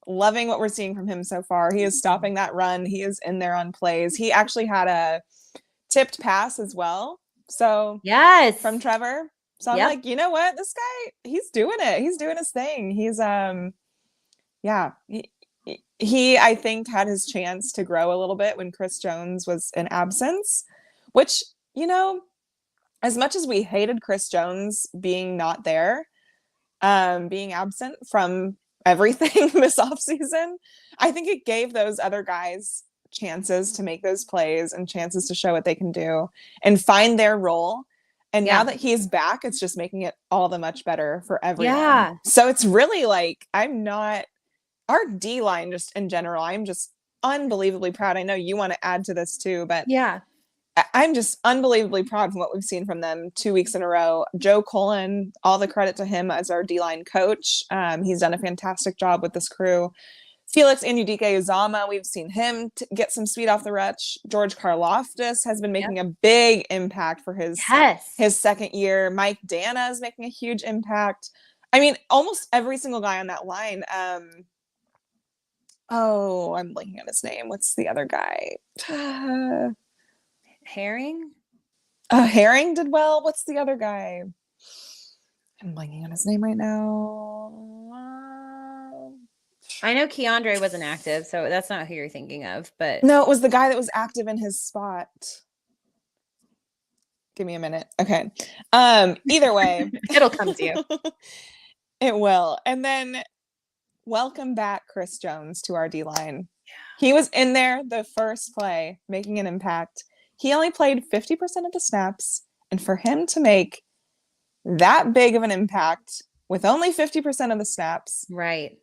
loving what we're seeing from him so far. He is stopping that run. He is in there on plays. He actually had a tipped pass as well. So from Trevor. So I'm like, you know what? This guy, he's doing it. He's doing his thing. He's he I think had his chance to grow a little bit when Chris Jones was in absence, which, as much as we hated Chris Jones being not there, being absent from everything this offseason, I think it gave those other guys chances to make those plays and chances to show what they can do and find their role. And now that he's back, it's just making it all the much better for everyone. Yeah. So it's really like, our D-line just in general, I'm just unbelievably proud. I know you want to add to this too, but I'm just unbelievably proud of what we've seen from them 2 weeks in a row. Joe Cullen, all the credit to him as our D-line coach. He's done a fantastic job with this crew. Felix Anudike-Uzomah, we've seen him get some speed off the rush. George Karlaftis has been making a big impact for his second year. Mike Dana is making a huge impact. I mean, almost every single guy on that line. I'm blanking on his name. What's the other guy? Herring? Herring did well. What's the other guy? I'm blanking on his name right now. I know Keandre wasn't active, so that's not who you're thinking of. But no, it was the guy that was active in his spot. Give me a minute. Okay. Either way. It'll come to you. It will. And then welcome back Chris Jones to our D-line. He was in there the first play, making an impact. He only played 50% of the snaps, and for him to make that big of an impact with only 50% of the snaps. Right.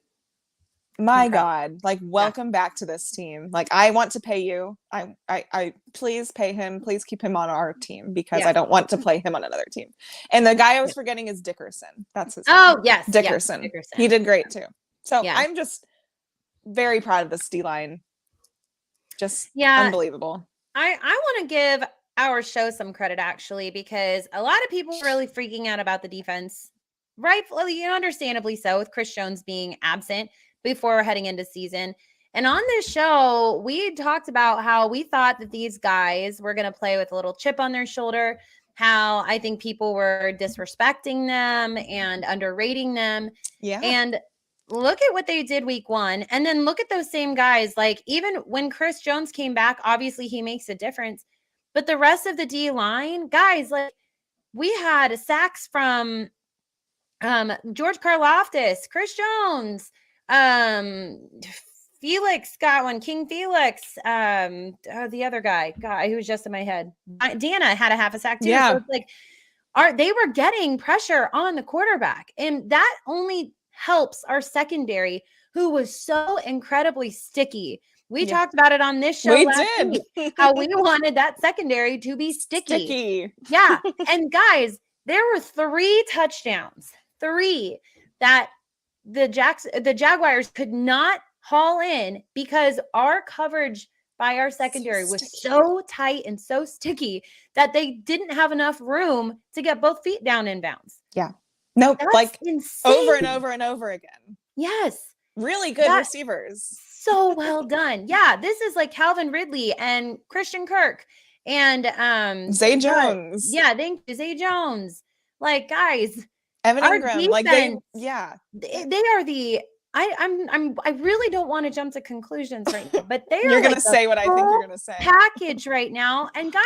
My God, like, welcome back to this team. Like, I want to pay you. I please pay him. Please keep him on our team because I don't want to play him on another team. And the guy I was forgetting is Dickerson. That's his name. Yes. Dickerson. He did great too. So I'm just very proud of this D-line. Just unbelievable. I want to give our show some credit, actually, because a lot of people are really freaking out about the defense. Rightfully, understandably so, with Chris Jones being absent before we're heading into season. And on this show, we talked about how we thought that these guys were going to play with a little chip on their shoulder, how I think people were disrespecting them and underrating them. Yeah. And look at what they did week 1. And then look at those same guys. Like, even when Chris Jones came back, obviously he makes a difference. But the rest of the D line, guys, like, we had sacks from George Karlaftis, Chris Jones, Felix got one, King Felix, the other guy who was just in my head, Dana had a half a sack too. So it's like, they were getting pressure on the quarterback, and that only helps our secondary, who was so incredibly sticky. We talked about it on this show last week, how we wanted that secondary to be sticky. Yeah. And guys, there were 3 touchdowns, that the Jaguars could not haul in because our coverage by our secondary was so tight and so sticky that they didn't have enough room to get both feet down in bounds. Yeah. Nope. That's like insane. over and over and over again. Yes. Really good receivers. So well done. Yeah. This is like Calvin Ridley and Christian Kirk and Zay Jones. Yeah, thank you. Zay Jones. Like, guys, Evan Ingram. Defense, like they are the I really don't want to jump to conclusions right now, but they are you're gonna say what I think you're gonna say. Package right now. And guys,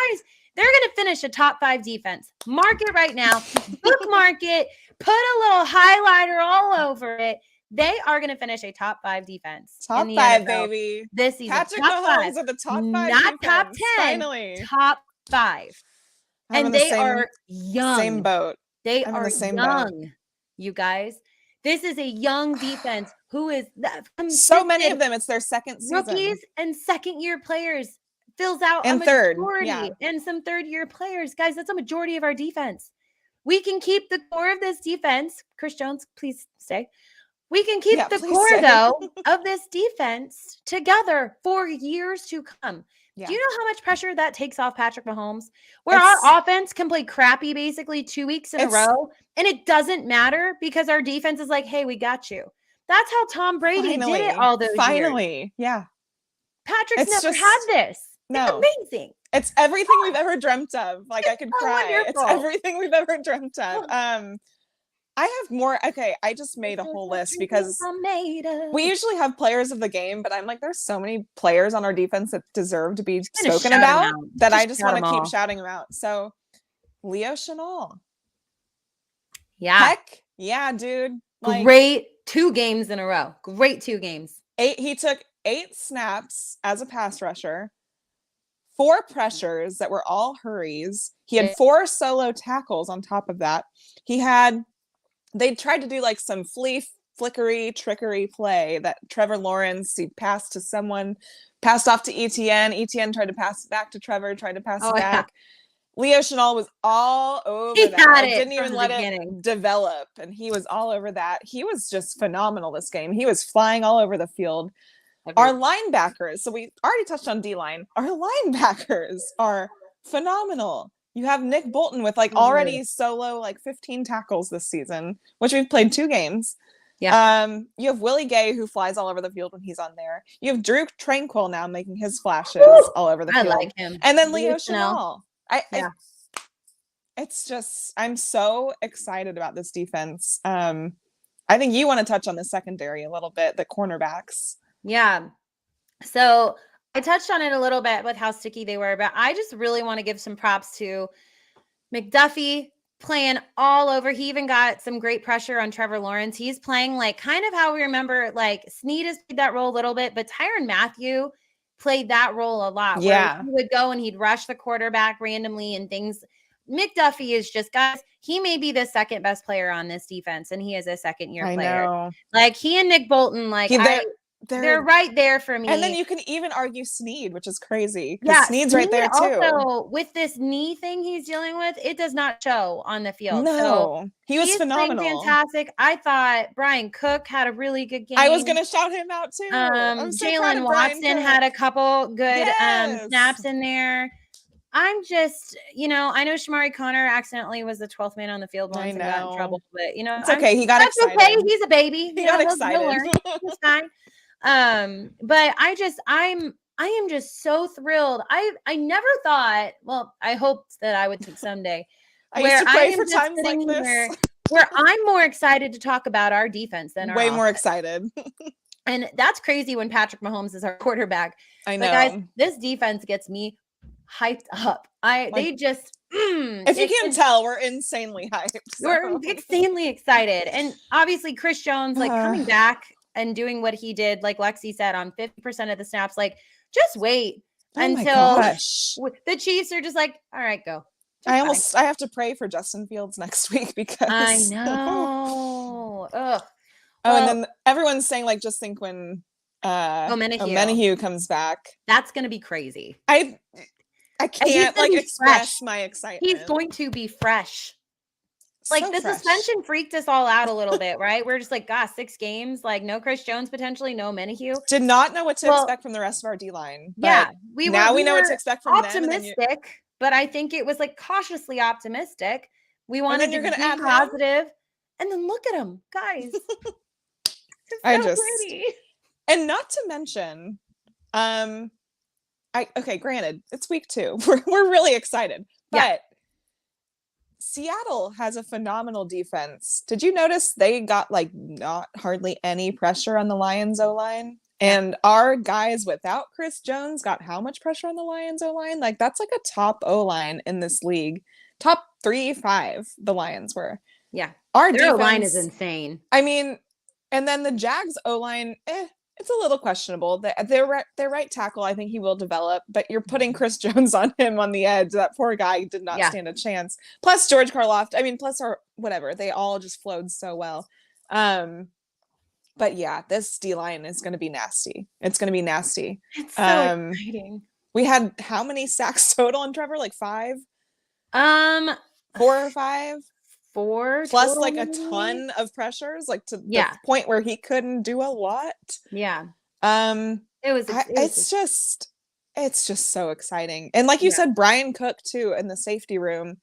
they're gonna finish a top 5 defense. Mark it right now, bookmark it, put a little highlighter all over it. They are going to finish a top 5 defense. Top 5, baby. This season. Patrick Mahomes at the top 5. Not defense, top 10. Finally. Top 5. And they are young. Same boat. They are young, you guys. This is a young defense who is so many of them. It's their second season. Rookies and second-year players fills out and a third, majority, and some third-year players. Guys, that's a majority of our defense. We can keep the core of this defense. Chris Jones, please stay. We can keep the core, though, of this defense together for years to come. Yeah. Do you know how much pressure that takes off Patrick Mahomes? Where our offense can play crappy basically 2 weeks in a row, and it doesn't matter because our defense is like, hey, we got you. That's how Tom Brady did it all those years. Yeah. Patrick's never had this. No. It's amazing. It's everything we've ever dreamt of. Like, I could cry. Wonderful. It's everything we've ever dreamt of. I have more. Okay, I just made a whole list because we usually have players of the game, but I'm like, there's so many players on our defense that deserve to be spoken about that I just want to keep shouting them out. So, Leo Chenal. Yeah. Heck yeah, dude. Like, great 2 games in a row. Great 2 games. He took 8 snaps as a pass rusher, 4 pressures that were all hurries. He had 4 solo tackles on top of that. They tried to do like some flickery, trickery play that Trevor Lawrence, he passed to someone, passed off to ETN. ETN tried to pass it back to Trevor, tried to pass it back. Leo Chenal was all over that. Didn't even let it develop, and he was all over that. He was just phenomenal this game. He was flying all over the field. Our linebackers, so we already touched on D-line. Our linebackers are phenomenal. You have Nick Bolton with like already solo like 15 tackles this season, which we've played 2 games. Yeah. You have Willie Gay who flies all over the field when he's on there. You have Drew Tranquil now making his flashes all over the field. I like him. And then Leo Chenal. It's just, I'm so excited about this defense. I think you want to touch on the secondary a little bit, the cornerbacks. Yeah. So I touched on it a little bit with how sticky they were, but I just really want to give some props to McDuffie playing all over. He even got some great pressure on Trevor Lawrence. He's playing like kind of how we remember, like Snead has played that role a little bit, but Tyrann Mathieu played that role a lot. Yeah. He would go and he'd rush the quarterback randomly and things. McDuffie is just, guys, he may be the second best player on this defense, and he is a 2nd-year player. Know. Like he and Nick Bolton, like they're right there for me. And then you can even argue Snead, which is crazy. Yeah, Snead's right there too. Also, with this knee thing he's dealing with, it does not show on the field. No, so he was phenomenal. Fantastic. I thought Brian Cook had a really good game. I was going to shout him out too. Jalen Watson had a couple good snaps in there. I'm just, I know Shamari Connor accidentally was the 12th man on the field once and got in trouble, but it's okay. He got excited. Okay. He's a baby. He got excited. It's fine. But I am just so thrilled. I never thought, well, I hoped that I would think someday I used to pray for times like this where I'm more excited to talk about our defense than our more excited. And that's crazy when Patrick Mahomes is our quarterback. I know. But guys, this defense gets me hyped up. They just if you can't tell, we're insanely hyped. So. We're insanely excited. And obviously Chris Jones coming back and doing what he did, like Lexi said, on 50% of the snaps, like just wait until the Chiefs are just like, all right, go. I have to pray for Justin Fields next week because I know. And then everyone's saying like, just think when Menahue comes back, that's gonna be crazy. I can't express my excitement. He's going to be fresh. Suspension freaked us all out a little bit, right? We're just like, gosh, 6 games, like no Chris Jones potentially, no Menahue. Did not know what to expect from the rest of our D-line. Yeah, we know what to expect from optimistic, but I think it was like cautiously optimistic. We wanted to be positive, And then look at him, guys. It's so pretty. And not to mention, granted, it's week 2. We're really excited. But Seattle has a phenomenal defense. Did you notice they got like not hardly any pressure on the Lions O-line? And our guys without Chris Jones got how much pressure on the Lions O-line? Like that's like a top O-line in this league. Top 3-5 the Lions were. Yeah. Our their O-line is insane. I mean, and then the Jags O-line, it's a little questionable. Their right tackle, I think he will develop, but you're putting Chris Jones on him on the edge. That poor guy did not stand a chance. Plus George Karloff. I mean, plus our whatever. They all just flowed so well. But yeah, this D-line is going to be nasty. It's going to be nasty. It's so exciting. We had how many sacks total on Trevor? Like 5? 4 or 5? 4 plus total, like a ton of pressures, like to the point where he couldn't do a lot. It's just so exciting. And like you said, Brian Cook too in the safety room.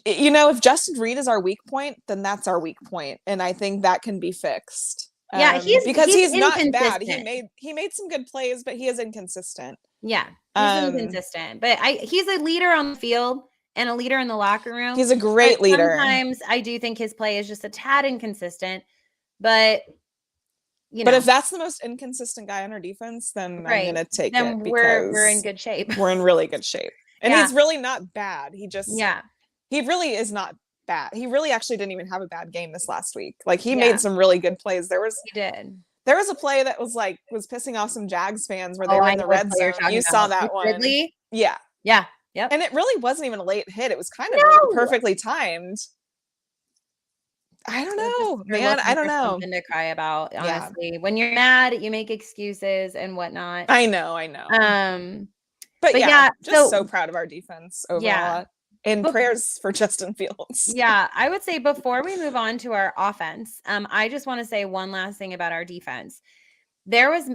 You know, if Justin Reed is our weak point, then that's our weak point, and I think that can be fixed. He's not bad. He made some good plays, but he is inconsistent. He's inconsistent, but he's a leader on the field and a leader in the locker room. He's a great leader. Sometimes I do think his play is just a tad inconsistent, but but if that's the most inconsistent guy on our defense, then I'm gonna take it because we're in good shape. We're in really good shape, and he's really not bad. He just he really is not bad. He really actually didn't even have a bad game this last week. Like he made some really good plays. There was a play that was pissing off some Jags fans where they were in the red zone. You saw that one. Ridley? Yeah. Yep. And it really wasn't even a late hit. It was kind of perfectly timed. I don't know, man. I don't know. Something to cry about, honestly. When you're mad, you make excuses and whatnot. I know. But just so proud of our defense overall. Yeah. And prayers for Justin Fields. Yeah, I would say before we move on to our offense, I just want to say one last thing about our defense. There was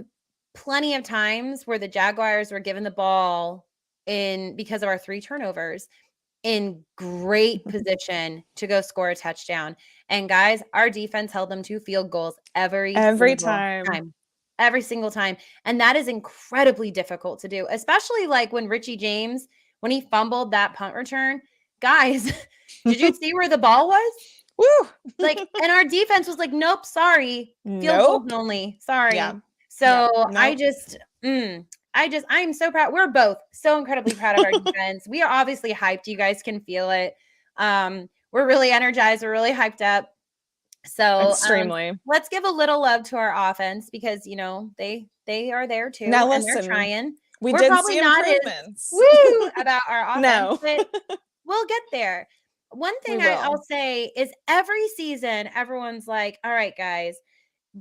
plenty of times where the Jaguars were given the ball because of our 3 turnovers in great position to go score a touchdown. And guys, our defense held them to field goals every time. Every single time. And that is incredibly difficult to do, especially like when Richie James, when he fumbled that punt return. Guys, did you see where the ball was? Woo! And our defense was like, nope, sorry. Field goals only. Sorry. Yeah. So I'm so proud. We're both so incredibly proud of our defense. We are obviously hyped. You guys can feel it. We're really energized. We're really hyped up. So extremely. Let's give a little love to our offense because they are there too. Now and listen, they're trying. We're did probably see improvements. About our offense, but we'll get there. One thing I'll say is every season, everyone's like, all right, guys,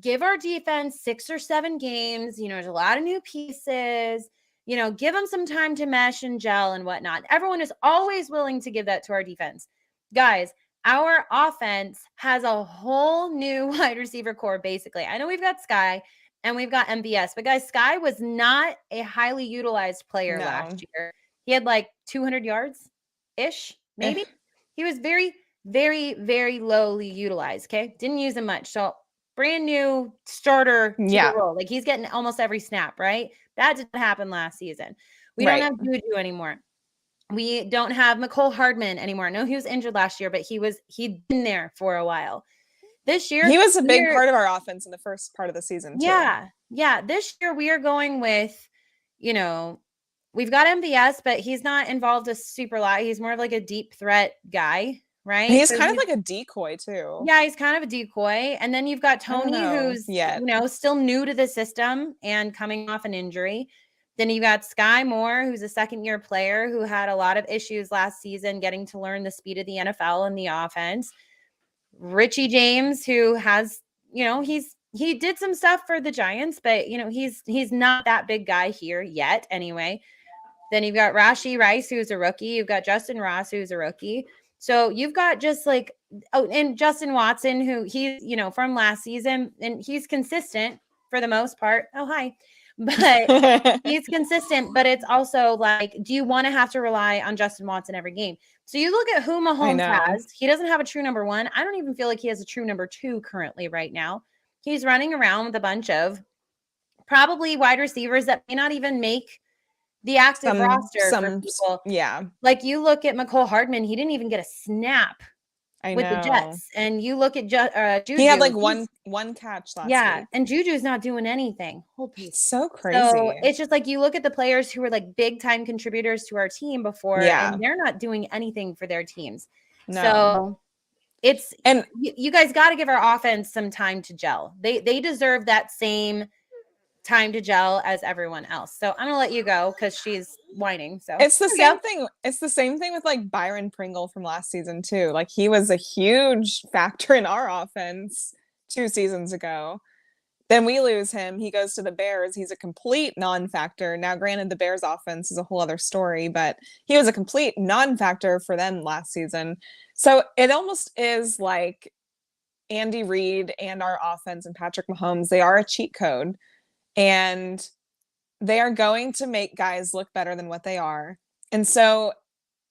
give our defense 6 or 7 games. There's a lot of new pieces, give them some time to mesh and gel and whatnot. Everyone is always willing to give that to our defense. Guys, our offense has a whole new wide receiver core, basically. I know we've got Sky and we've got MVS, but guys, Sky was not a highly utilized player last year. He had like 200 yards-ish, maybe. He was very, very, very lowly utilized, okay? Didn't use him much. So brand new starter to the role. Like he's getting almost every snap, right? That didn't happen last season. We don't have Juju anymore. We don't have McCole Hardman anymore. No, he was injured last year, but he'd been there for a while. This year, he was a big part of our offense in the first part of the season, too. Yeah. This year, we are going with, we've got MVS, but he's not involved a super lot. He's more of like a deep threat guy, right? He's kind of like a decoy, too. Yeah, he's kind of a decoy. And then you've got Tony, who's, still new to the system and coming off an injury. Then you got Sky Moore, who's a second-year player who had a lot of issues last season getting to learn the speed of the NFL and the offense. Richie James, who has, he did some stuff for the Giants, but he's not that big guy here yet anyway. Then you've got Rashee Rice, who's a rookie. You've got Justin Ross, who's a rookie. So you've got just and Justin Watson, who he's, from last season, and he's consistent for the most part. Oh, hi. but he's consistent. But it's also like, do you want to have to rely on Justin Watson every game? So you look at who Mahomes has. He doesn't have a true number one. I don't even feel like he has a true number two currently right now. He's running around with a bunch of probably wide receivers that may not even make the active roster for people. Yeah. Like you look at McCole Hardman, he didn't even get a snap with the Jets. And you look at Juju. He had like one catch last week. And Juju's not doing anything. It's so crazy. So it's just like you look at the players who were like big time contributors to our team before, and they're not doing anything for their teams. No. So it's you guys got to give our offense some time to gel. They deserve that same time to gel as everyone else. So I'm gonna let you go because she's whining. So it's the same thing. It's the same thing with like Byron Pringle from last season too. Like he was a huge factor in our offense 2 seasons ago. Then we lose him. He goes to the Bears. He's a complete non-factor. Now, granted, the Bears offense is a whole other story, but he was a complete non-factor for them last season. So it almost is like Andy Reid and our offense and Patrick Mahomes, they are a cheat code. And they are going to make guys look better than what they are. And so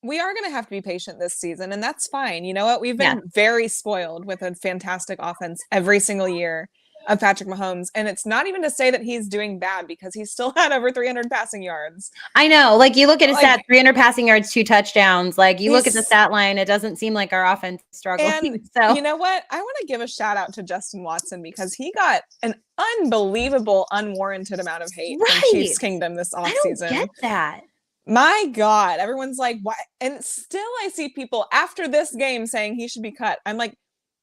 we are going to have to be patient this season. And that's fine. You know what? We've been very spoiled with a fantastic offense every single year of Patrick Mahomes. And it's not even to say that he's doing bad because he still had over 300 passing yards. I know. Like you look at his stat, 300 passing yards, 2 touchdowns. Like you look at the stat line, it doesn't seem like our offense is struggling. And so you know what? I want to give a shout out to Justin Watson because he got an unbelievable, unwarranted amount of hate from Chiefs Kingdom this offseason. I don't get that. My God, everyone's like, why? And still I see people after this game saying he should be cut. I'm like,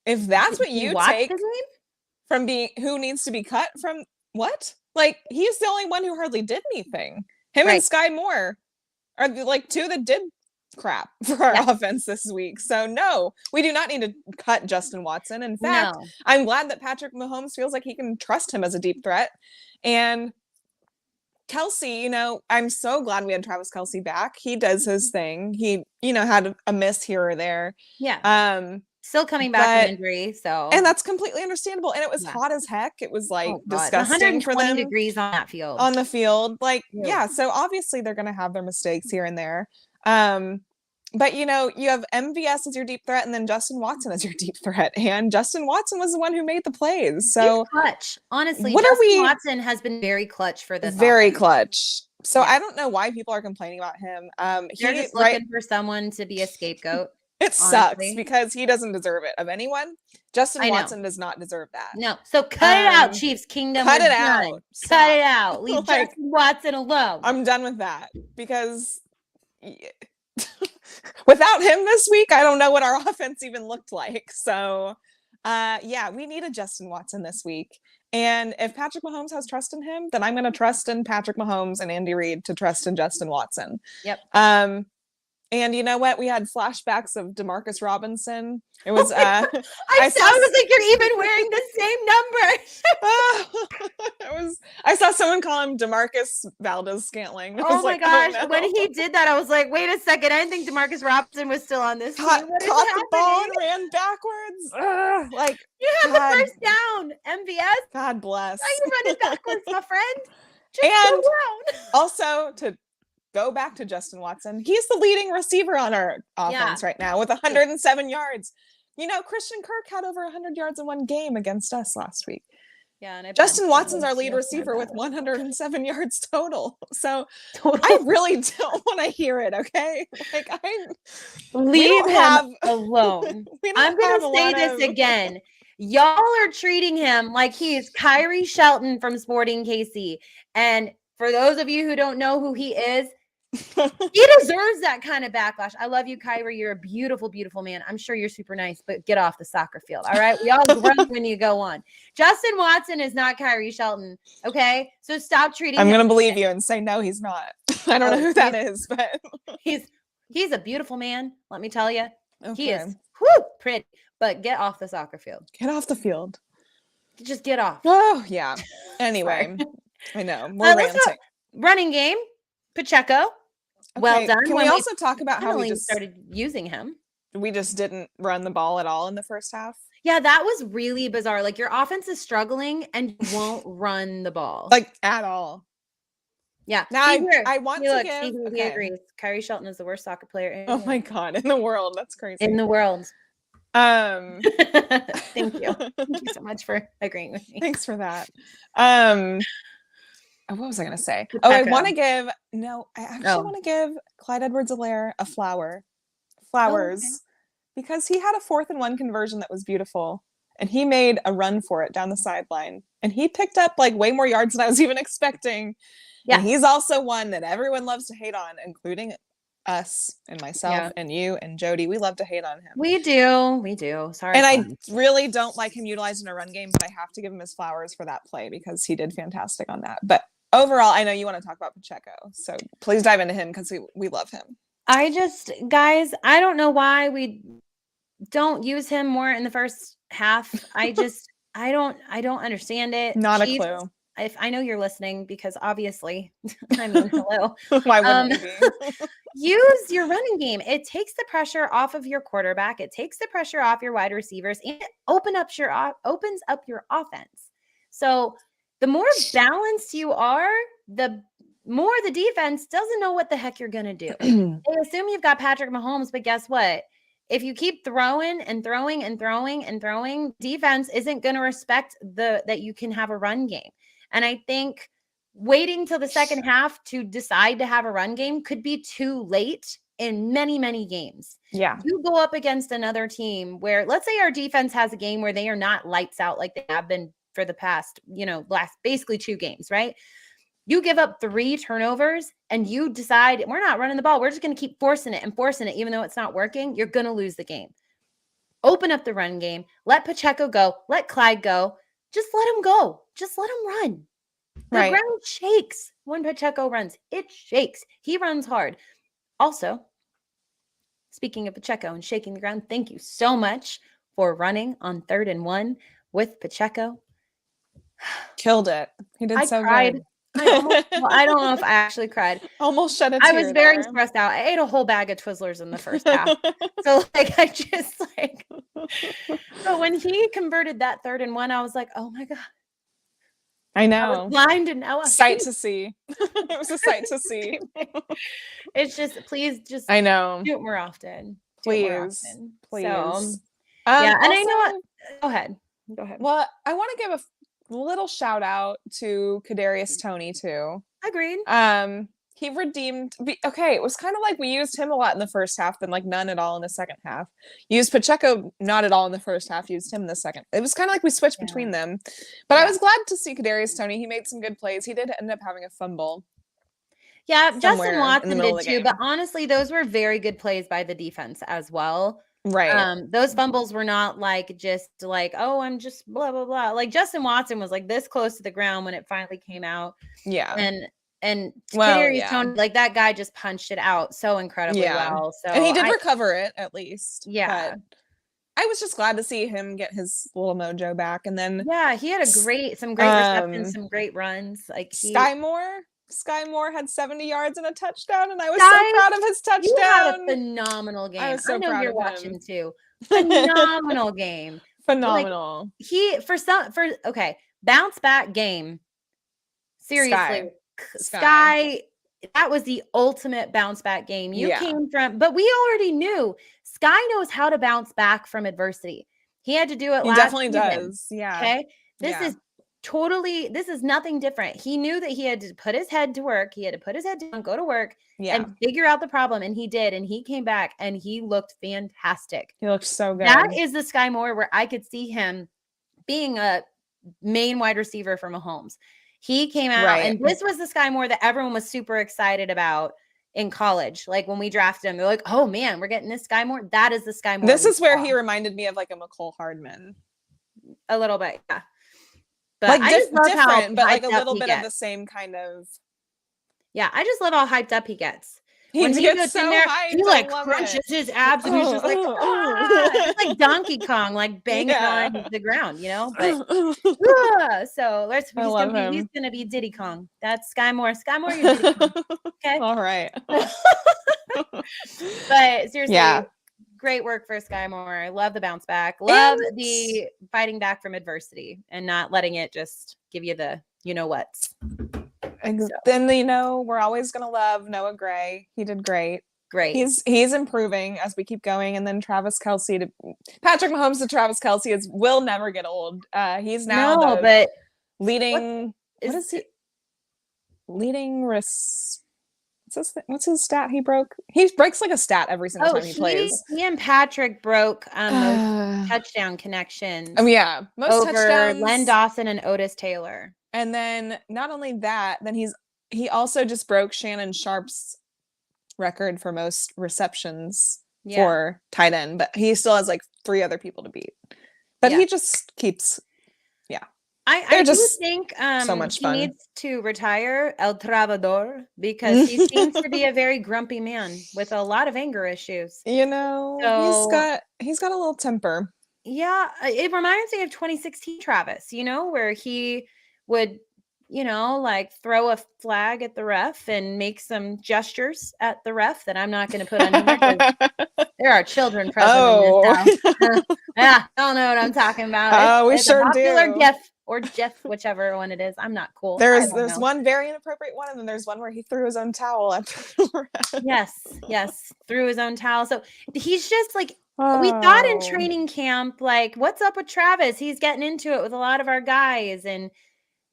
if that's what you take from being who needs to be cut from what? Like, he's the only one who hardly did anything. Him and Sky Moore are like 2 that did crap for our offense this week. So no, we do not need to cut Justin Watson. In fact, I'm glad that Patrick Mahomes feels like he can trust him as a deep threat. And Kelce, you know, I'm so glad we had Travis Kelce back. He does his thing. He, you know, had a miss here or there. Yeah. Still coming back from injury, so and that's completely understandable. And it was hot as heck. It was like disgusting for them. 120 degrees on that field. On the field, like so obviously they're going to have their mistakes here and there. But you know, you have MVS as your deep threat, and then Justin Watson as your deep threat. And Justin Watson was the one who made the plays. So he's clutch, honestly. Justin Watson has been very clutch for this. Very offense. Clutch. So I don't know why people are complaining about him. They're just looking for someone to be a scapegoat. It sucks because he doesn't deserve it of anyone. Justin Watson does not deserve that. No. So ut it out, Chiefs Kingdom. Cut it out. Cut it out. Leave Justin Watson alone. I'm done with that because without him this week, I don't know what our offense even looked like. So, we need a Justin Watson this week. And if Patrick Mahomes has trust in him, then I'm going to trust in Patrick Mahomes and Andy Reid to trust in Justin Watson. Yep. And you know what? We had flashbacks of Demarcus Robinson. It was I was like, you're even wearing the same number. I saw someone call him Demarcus Valdez-Scantling. Oh my gosh. Oh, no. When he did that, I was like, wait a second. I didn't think Demarcus Robinson was still on this team. Caught the ball and ran backwards. Like you had the first down, MVS. God bless. Why are you running backwards, my friend? Just also to go back to Justin Watson. He's the leading receiver on our offense right now with 107 yards. You know, Christian Kirk had over 100 yards in one game against us last week. Yeah, and Justin Watson's our lead receiver with 107 yards total. So I really don't want to hear it, okay? Like leave him alone. I'm going to say this again. Y'all are treating him like he's Kyrie Shelton from Sporting KC. And for those of you who don't know who he is, he deserves that kind of backlash. I love you, Kyrie. You're a beautiful, beautiful man. I'm sure you're super nice, but get off the soccer field. All right. We all run when you go on. Justin Watson is not Kyrie Shelton. Okay. So stop treating I'm going to believe you and say, no, he's not. I don't know who that is, but he's a beautiful man. Let me tell you, he is pretty, but get off the soccer field. Get off the field. Just get off. Oh yeah. Anyway, I know we're ranting. Running game, Pacheco. Okay, well done. Can we also talk about how we just started using him? We just didn't run the ball at all in the first half. Yeah, that was really bizarre. Like your offense is struggling and you won't run the ball. Like at all. Yeah. Now I want to give. We agree. Kyrie Shelton is the worst soccer player. Oh my God, in the world. That's crazy. In the world. Thank you. Thank you so much for agreeing with me. Thanks for that. What was I going to say? I want to give. No, I actually want to give Clyde Edwards-Helaire a flowers, because he had a 4th-and-1 conversion that was beautiful, and he made a run for it down the sideline, and he picked up like way more yards than I was even expecting. Yeah. And he's also one that everyone loves to hate on, including us and myself and you and Jodi. We love to hate on him. We do. Sorry. And I really don't like him utilizing a run game, but I have to give him his flowers for that play because he did fantastic on that. But overall, I know you want to talk about Pacheco, so please dive into him because we love him. Guys, I don't know why we don't use him more in the first half. I don't understand it. Not a clue. If I know you're listening, because obviously, I mean, hello. Why wouldn't you be? Use your running game. It takes the pressure off of your quarterback. It takes the pressure off your wide receivers, and it opens up your offense. So the more balanced you are, the more the defense doesn't know what the heck you're going to do. They assume you've got Patrick Mahomes, but guess what? If you keep throwing and throwing and throwing and throwing, defense isn't going to respect that you can have a run game. And I think waiting till the second half to decide to have a run game could be too late in many, many games. Yeah. You go up against another team where, let's say our defense has a game where they are not lights out like they have been for the past, last basically 2 games, right? You give up 3 turnovers and you decide we're not running the ball. We're just going to keep forcing it, even though it's not working. You're going to lose the game. Open up the run game. Let Pacheco go. Let Clyde go. Just let him go. Just let him run. The ground shakes when Pacheco runs. It shakes. He runs hard. Also, speaking of Pacheco and shaking the ground, thank you so much for running on 3rd and 1 with Pacheco. Killed it. He did so cried. good. I don't know if I actually cried. Almost shed a tear. I was very stressed out. I ate a whole bag of Twizzlers in the first half. So but when he converted that 3rd and 1, I was like, oh my God. I know. I was blind and now I sight to see. It was a sight to see. It's just, please just I know. Do it more often. Please. So, yeah. And I know what. Go ahead. Well, I want to give a little shout out to Kadarius Toney too. Agreed. He redeemed. Okay, it was kind of like we used him a lot in the first half, then like none at all in the second half. Used Pacheco not at all in the first half. Used him in the second. It was kind of like we switched between them. But I was glad to see Kadarius Toney. He made some good plays. He did end up having a fumble. Yeah, Justin Watson did too. But honestly, those were very good plays by the defense as well. Right. Those fumbles were not like just like, oh, I'm just blah blah blah. Like Justin Watson was like this close to the ground when it finally came out. Yeah. And Kadarius Toney, like that guy just punched it out so incredibly well. So and he did recover it at least. Yeah. But I was just glad to see him get his little mojo back. And then he had some great receptions, some great runs. Like Sky Moore had 70 yards and a touchdown, and I was so proud of his touchdown. You had a phenomenal game. I was so proud you're watching too. Phenomenal game. Phenomenal. Like, bounce back game. Seriously. Sky, that was the ultimate bounce back game. You came from, but we already knew Sky knows how to bounce back from adversity. He had to do it last definitely season. Does. Yeah. Okay. This is nothing different. He knew that he had to put his head to work. He had to put his head down, go to work and figure out the problem. And he did. And he came back and he looked fantastic. He looked so good. That is the Sky Moore where I could see him being a main wide receiver for Mahomes. He came out and this was the Sky Moore that everyone was super excited about in college. Like when we drafted him, they're like, oh man, we're getting this Sky Moore. That is the Sky Moore. This is where he reminded me of like a McCole Hardman. A little bit. Yeah. But like I just love different, but like a little bit of the same kind of. Yeah. I just love how hyped up he gets. When he gets so hyped, he like crunches his abs and he's just like, it's like Donkey Kong, like banging on the ground, But so he's gonna be Diddy Kong. That's Sky Moore. Sky Moore, you're Diddy Kong. Okay. All right. But seriously, great work for Sky Moore. I love the bounce back. Love the fighting back from adversity and not letting it just give you the whats. Then, we're always going to love Noah Gray. He did great. Great. He's improving as we keep going. And then Patrick Mahomes to Travis Kelce will never get old. He's now leading. What is he? Leading what's his stat he broke? He breaks like a stat every single time he plays. He and Patrick broke most touchdown connections. Yeah. Most over touchdowns. Len Dawson and Otis Taylor. And then not only that, then he also just broke Shannon Sharp's record for most receptions for tight end, but he still has like 3 other people to beat. But he just keeps I do think so much fun. He needs to retire El Trabador because he seems to be a very grumpy man with a lot of anger issues. He's got a little temper. Yeah, it reminds me of 2016 Travis, where he would, like throw a flag at the ref and make some gestures at the ref that I'm not going to put on here. There are children present in this house. Yeah, I don't know what I'm talking about. We sure a popular do. GIF or GIF, whichever one it is. I'm not cool. There's one very inappropriate one, and then there's one where he threw his own towel at the ref. Yes, threw his own towel. So he's just like, we thought in training camp, like, what's up with Travis? He's getting into it with a lot of our guys, and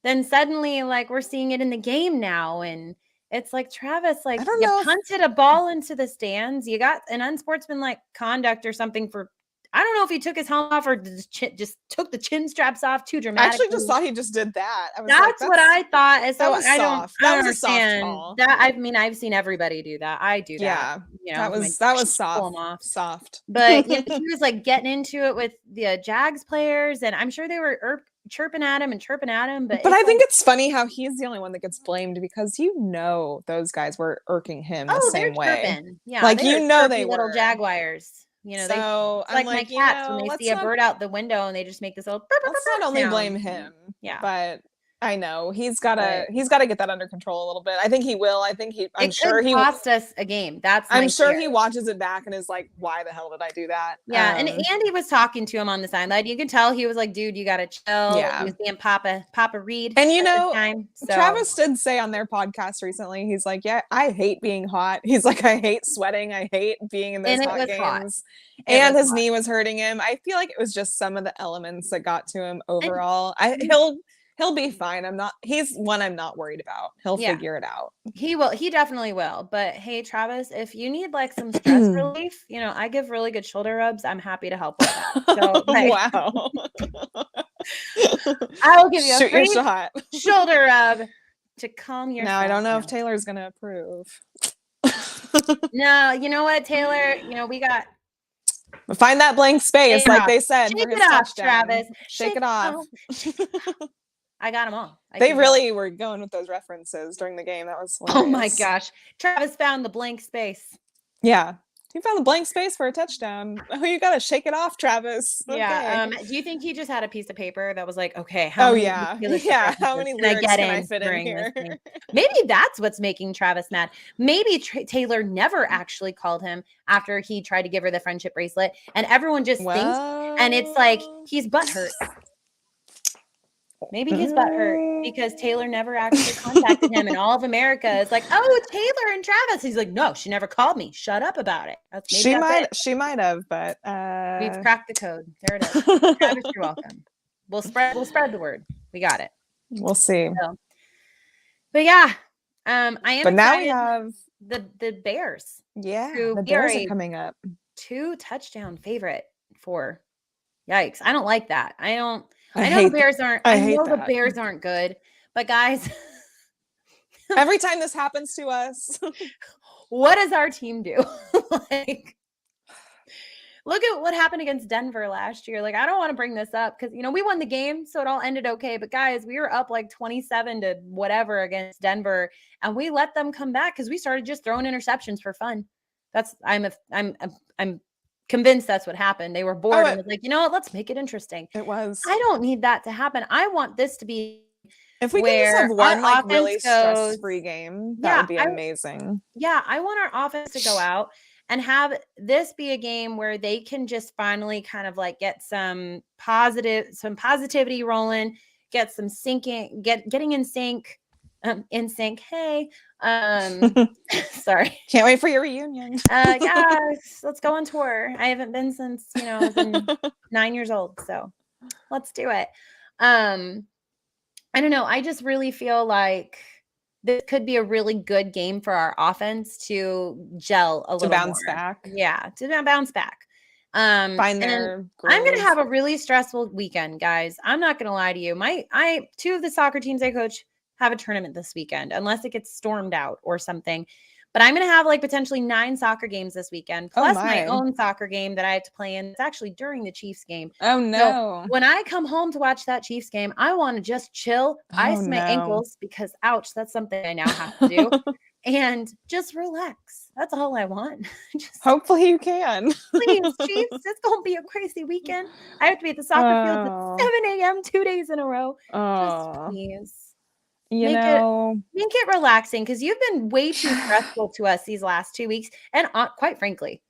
then suddenly, like, we're seeing it in the game now, and it's like, Travis, like, you punted a ball into the stands. You got an unsportsmanlike conduct or something for, I don't know if he took his helmet off or just took the chin straps off too dramatically. I actually just thought he just did that. That's what I thought. So that was I soft. don't That was understand a soft ball. that. I mean, I've seen everybody do that. I do that. That was soft. Soft. But he was like getting into it with the Jags players, and I'm sure they were chirping at him. But I think it's funny how he's the only one that gets blamed because those guys were irking him the same way. Chirping. Yeah, like they were little Jaguars. So like my cats when they see a bird out the window and they just make this little. Let's not only blame him. Yeah, but I know he's got to get that under control a little bit. I think he will. I'm sure he cost us a game. I'm sure he watches it back and is like, why the hell did I do that? Yeah. And Andy was talking to him on the sideline. You can tell he was like, dude, you got to chill. Yeah. He was being Papa Reed. And Travis did say on their podcast recently, he's like, yeah, I hate being hot. He's like, I hate sweating. I hate being in those hot games. And his knee was hurting him. I feel like it was just some of the elements that got to him overall. He'll be fine. He's one I'm not worried about. He'll figure it out. He will. He definitely will. But hey, Travis, if you need like some stress relief, I give really good shoulder rubs. I'm happy to help with that. So, wow. I will give you a Shoot your shot. Shoulder rub to calm your. Now, I don't know if Taylor's going to approve. No, you know what, Taylor? We got. Find that blank space, like they said. Shake it off, Travis. Shake it off. I got them all. They really were going with those references during the game. That was hilarious. Oh my gosh. Travis found the blank space. Yeah. You found the blank space for a touchdown. Oh, you got to shake it off, Travis. Okay. Yeah. Do you think he just had a piece of paper that was like, okay, how many lyrics can I fit in here? Maybe that's what's making Travis mad. Maybe Taylor never actually called him after he tried to give her the friendship bracelet, and everyone just thinks, and it's like he's butthurt. Maybe he's butthurt because Taylor never actually contacted him, and all of America is like, "Oh, Taylor and Travis." He's like, "No, she never called me. Shut up about it." She might have, but we've cracked the code. There it is. Travis, you're welcome. We'll spread the word. We got it. We'll see. So, but yeah, I am. But now we have the Bears. Yeah, the Bears are coming up. 2 touchdown favorite for. Yikes! I don't like that. I know the Bears aren't. I know the Bears aren't good, but guys, every time this happens to us, what does our team do? Like, look at what happened against Denver last year. Like, I don't want to bring this up because we won the game, so it all ended okay. But guys, we were up like 27 to whatever against Denver, and we let them come back because we started just throwing interceptions for fun. I'm convinced that's what happened. They were bored and was like, you know what? Let's make it interesting. It was. I don't need that to happen. I want this to be if we can just have one like really stress-free game, that would be amazing. Yeah, I want our offense to go out and have this be a game where they can just finally kind of like get some positivity rolling, get some getting in sync, In sync. Hey, sorry. Can't wait for your reunion. Yes, let's go on tour. I haven't been since, I was 9 years old. So let's do it. I don't know. I just really feel like this could be a really good game for our offense to gel a little to bounce more. back. Yeah, to bounce back. Find their groove. I'm gonna have a really stressful weekend, guys. I'm not gonna lie to you. Two of the soccer teams I coach have a tournament this weekend, unless it gets stormed out or something. But I'm going to have like potentially 9 soccer games this weekend, plus my own soccer game that I have to play in. It's actually during the Chiefs game. Oh, no. So when I come home to watch that Chiefs game, I want to just chill, ice my ankles because, ouch, that's something I now have to do. And just relax. That's all I want. Hopefully you can. Please, Chiefs, it's going to be a crazy weekend. I have to be at the soccer field at 7 a.m. 2 days in a row. Just please. Make it relaxing because you've been way too stressful to us these last 2 weeks, and quite frankly,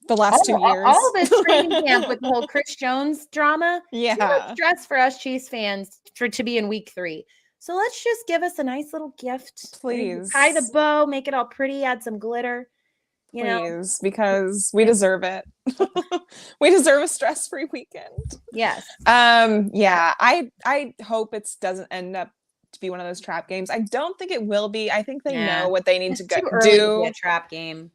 the last 2 years, all this training camp with the whole Chris Jones drama, too much stress for us Chiefs fans to be in week 3. So let's just give us a nice little gift, please. Tie the bow, make it all pretty, add some glitter, please, because we deserve it. We deserve a stress-free weekend. Yes. Yeah. I hope it doesn't end up to be one of those trap games. I don't think it will be. I think they know what they need to go do. To be a trap game.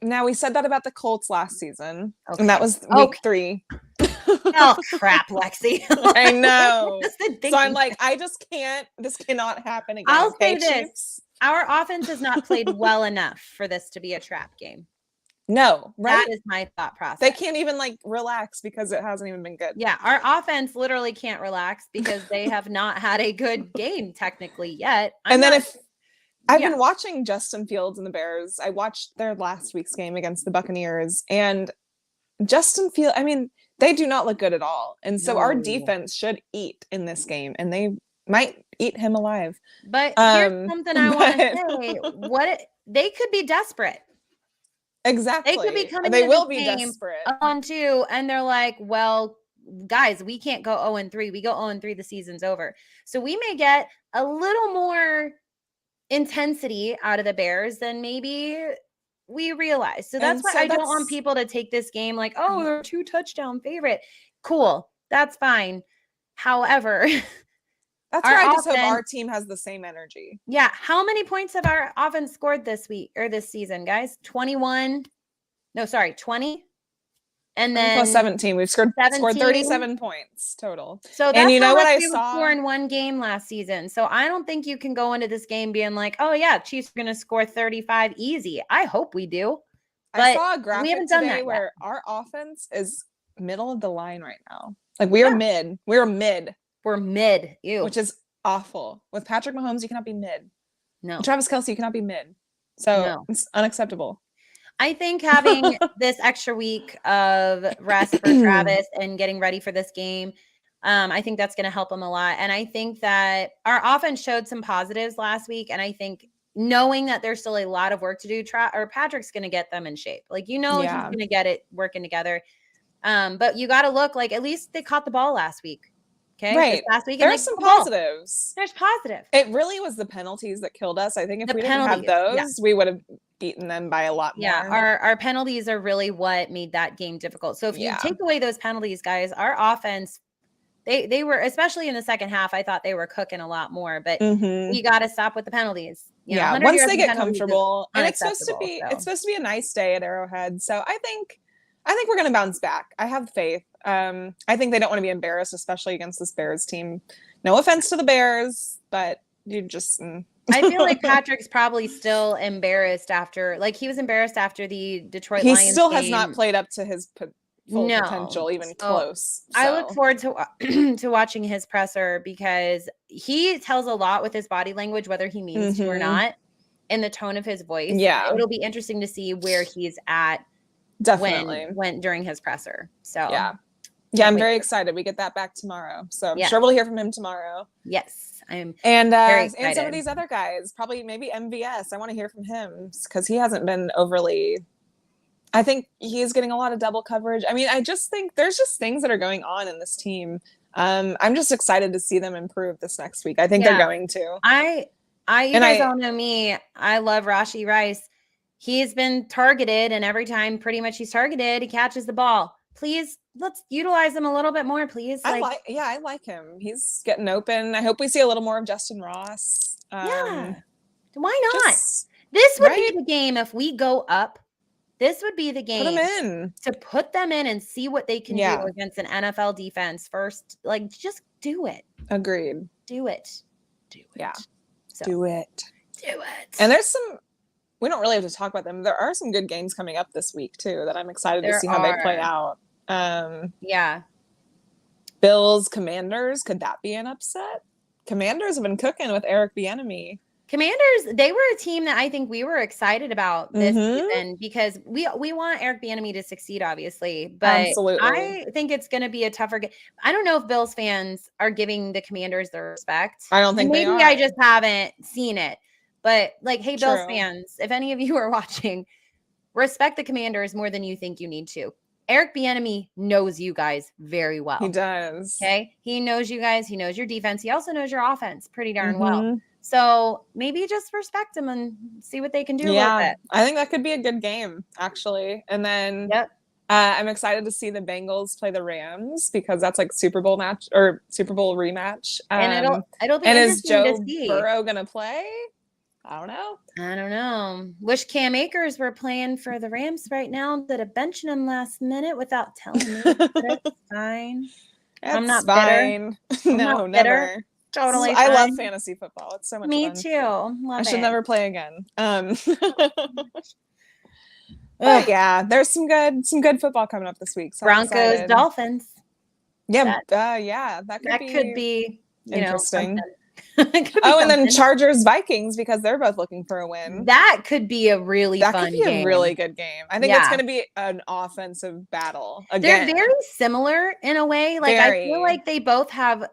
Now, we said that about the Colts last season, and that was week 3. Oh crap, Lexi. I know. So I'm like, I just can't. This cannot happen again. I'll say this: our offense has not played well enough for this to be a trap game. No, right? That is my thought process. They can't even relax because it hasn't even been good. Yeah, our offense literally can't relax because they have not had a good game technically yet. I've been watching Justin Fields and the Bears. I watched their last week's game against the Buccaneers, and Justin Fields, I mean, they do not look good at all. And so our defense should eat in this game, and they might eat him alive. But here's something I want to say. They could be desperate. Exactly. They could be coming. They will be desperate. 0-2, and they're like, "Well, guys, we can't go 0-3. We go 0-3, the season's over." So we may get a little more intensity out of the Bears than maybe we realize. So that's why I don't want people to take this game like, "Oh, they're a 2-touchdown favorite." Cool, that's fine. However, that's where I just hope our team has the same energy. Yeah. How many points have our offense scored this week or this season, guys? 20. And then plus 17. We've scored 37 points total. So that's how much we would score in one game last season. So I don't think you can go into this game being like, oh yeah, Chiefs are going to score 35 easy. I hope we do. But I saw a graphic today where our offense is middle of the line right now. Like we are mid. We're mid. We're mid. Ew. Which is awful. With Patrick Mahomes, you cannot be mid. No. With Travis Kelce, you cannot be mid. So it's unacceptable. I think having this extra week of rest for Travis and getting ready for this game, I think that's going to help him a lot. And I think that our offense showed some positives last week. And I think knowing that there's still a lot of work to do, Patrick's going to get them in shape. Like, he's going to get it working together. But you got to look like at least they caught the ball last week. Okay. Right. Last week, there's some positives. There's positive. It really was the penalties that killed us. I think if we didn't have those, we would have beaten them by a lot more. Yeah. Our penalties are really what made that game difficult. So if you take away those penalties, guys, our offense, they were, especially in the second half, I thought they were cooking a lot more, but you got to stop with the penalties. Once they get comfortable, and it's supposed to be a nice day at Arrowhead. So I think we're going to bounce back. I have faith. I think they don't want to be embarrassed, especially against this Bears team. No offense to the Bears, but you just. I feel like Patrick's probably still embarrassed after, he was embarrassed after the Detroit Lions. He still has not played up to his full potential, even close. So. I look forward to to watching his presser because he tells a lot with his body language, whether he means to or not, in the tone of his voice. Yeah, it'll be interesting to see where he's at. Definitely when during his presser. So yeah, I'm very excited. We get that back tomorrow, so I'm sure we'll hear from him tomorrow. Yes, I am. And some of these other guys, probably maybe MVS. I want to hear from him because he hasn't been overly. I think he's getting a lot of double coverage. I mean, I just think there's just things that are going on in this team. I'm just excited to see them improve this next week. I think they're going to. You guys all know me. I love Rashee Rice. He's been targeted, and every time pretty much he's targeted, he catches the ball. Please, let's utilize him a little bit more, please. I like him. He's getting open. I hope we see a little more of Justin Ross. Yeah. Why not? This would be the game if we go up. This would be the game to put them in and see what they can do against an NFL defense first. Like, just do it. Agreed. Do it. Yeah. So, do it. And there's some, we don't really have to talk about them. There are some good games coming up this week too that I'm excited to see how they play out. Bills, Commanders, could that be an upset? Commanders have been cooking with Eric Bieniemy. Commanders, they were a team that I think we were excited about this season because we want Eric Bieniemy to succeed, obviously. But I think it's going to be a tougher game. I don't know if Bills fans are giving the Commanders their respect. I don't think maybe they are. I just haven't seen it. But like, hey, Bills fans, if any of you are watching, respect the Commanders more than you think you need to. Eric Bieniemy knows you guys very well. He does. Okay. He knows you guys. He knows your defense. He also knows your offense pretty darn well. So maybe just respect them and see what they can do a little bit. I think that could be a good game, actually. And then I'm excited to see the Bengals play the Rams because that's like Super Bowl rematch. And it'll be and interesting is Joe to see. Burrow gonna play? I don't know. Wish Cam Akers were playing for the Rams right now instead of benching him last minute without telling me. But it's fine. I'm not fine. Bitter. No, never. Totally I fine. love fantasy football. It's so much fun. Me too. Love I should never play again. There's some good football coming up this week. So Broncos, Dolphins. Yeah, that could be interesting. And then Chargers, Vikings, because they're both looking for a win. That could be a really fun game. A really good game. I think it's going to be an offensive battle. Again. They're very similar in a way. Like I feel like they both have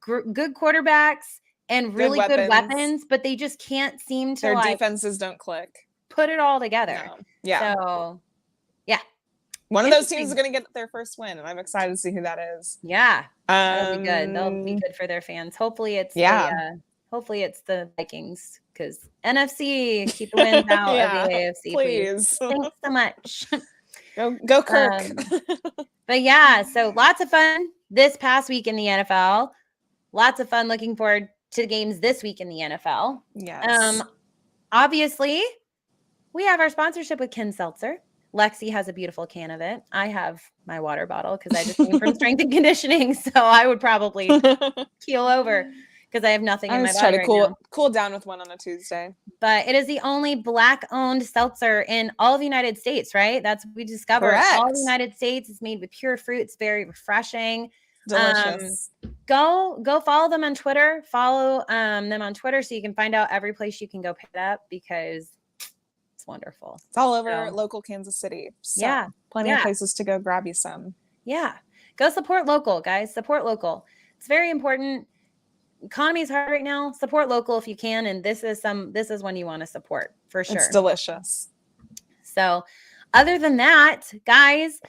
good quarterbacks and really good weapons, but they just can't seem to. Their defenses don't click. Put it all together. No. Yeah. So, one of those teams is going to get their first win, and I'm excited to see who that is. Yeah, that'll be good. That'll be good for their fans. Hopefully, it's the Vikings because NFC keep the wins out of the AFC. Please. Thanks so much. Go Kirk. But so lots of fun this past week in the NFL. Lots of fun looking forward to the games this week in the NFL. Yes. Obviously, we have our sponsorship with Ken Seltzer. Lexi has a beautiful can of it. I have my water bottle because I just came from strength and conditioning, so I would probably keel over because I have nothing in my body right now. Cool down with one on a Tuesday. But it is the only Black-owned seltzer in all of the United States, right? That's what we discovered. Correct. All the United States. It's made with pure fruit. It's very refreshing. Delicious. Go follow them on Twitter. Follow them on Twitter so you can find out every place you can go pick it up because it's wonderful. It's all over local Kansas City. So plenty of places to go grab you some. Yeah. Go support local, guys. Support local. It's very important. Economy is hard right now. Support local if you can. And this is one you want to support for sure. It's delicious. So other than that, guys,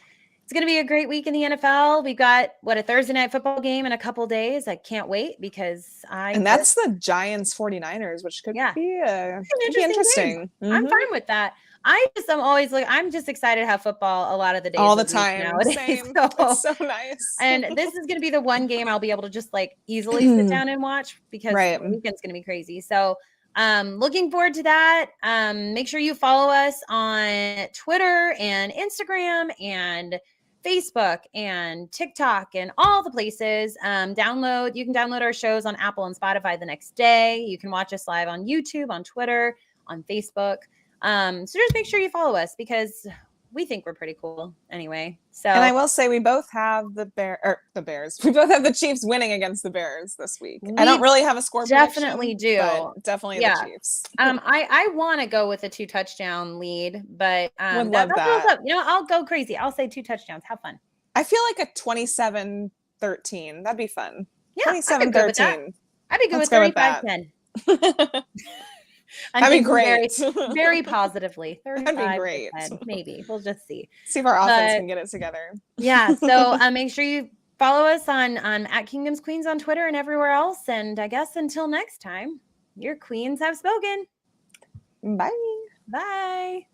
it's going to be a great week in the NFL. We've got a Thursday night football game in a couple days. I can't wait because that's the Giants 49ers, which could be interesting. Mm-hmm. I'm fine with that. I'm just excited to have football a lot of the days. All the time. Nowadays. Same. It's so nice. And this is going to be the one game I'll be able to just easily sit down and watch because the weekend's going to be crazy. So looking forward to that. Make sure you follow us on Twitter and Instagram and Facebook and TikTok and all the places. You can download our shows on Apple and Spotify the next day. You can watch us live on YouTube, on Twitter, on Facebook. So just make sure you follow us because we think we're pretty cool anyway. So, and I will say we both have the Bears. We both have the Chiefs winning against the Bears this week. I don't really have a score. Definitely do. But definitely the Chiefs. I want to go with a 2-touchdown lead, but would love that. I'll go crazy. I'll say 2 touchdowns. Have fun. I feel like a 27-13. That'd be fun. Yeah, 27-13. I'd be good with 35-10. That'd be great. Very, very positively. That'd be great. Maybe. We'll just see. See if our offense can get it together. Yeah. So make sure you follow us on at Kingdoms Queens on Twitter and everywhere else. And I guess until next time. your queens have spoken. Bye. Bye.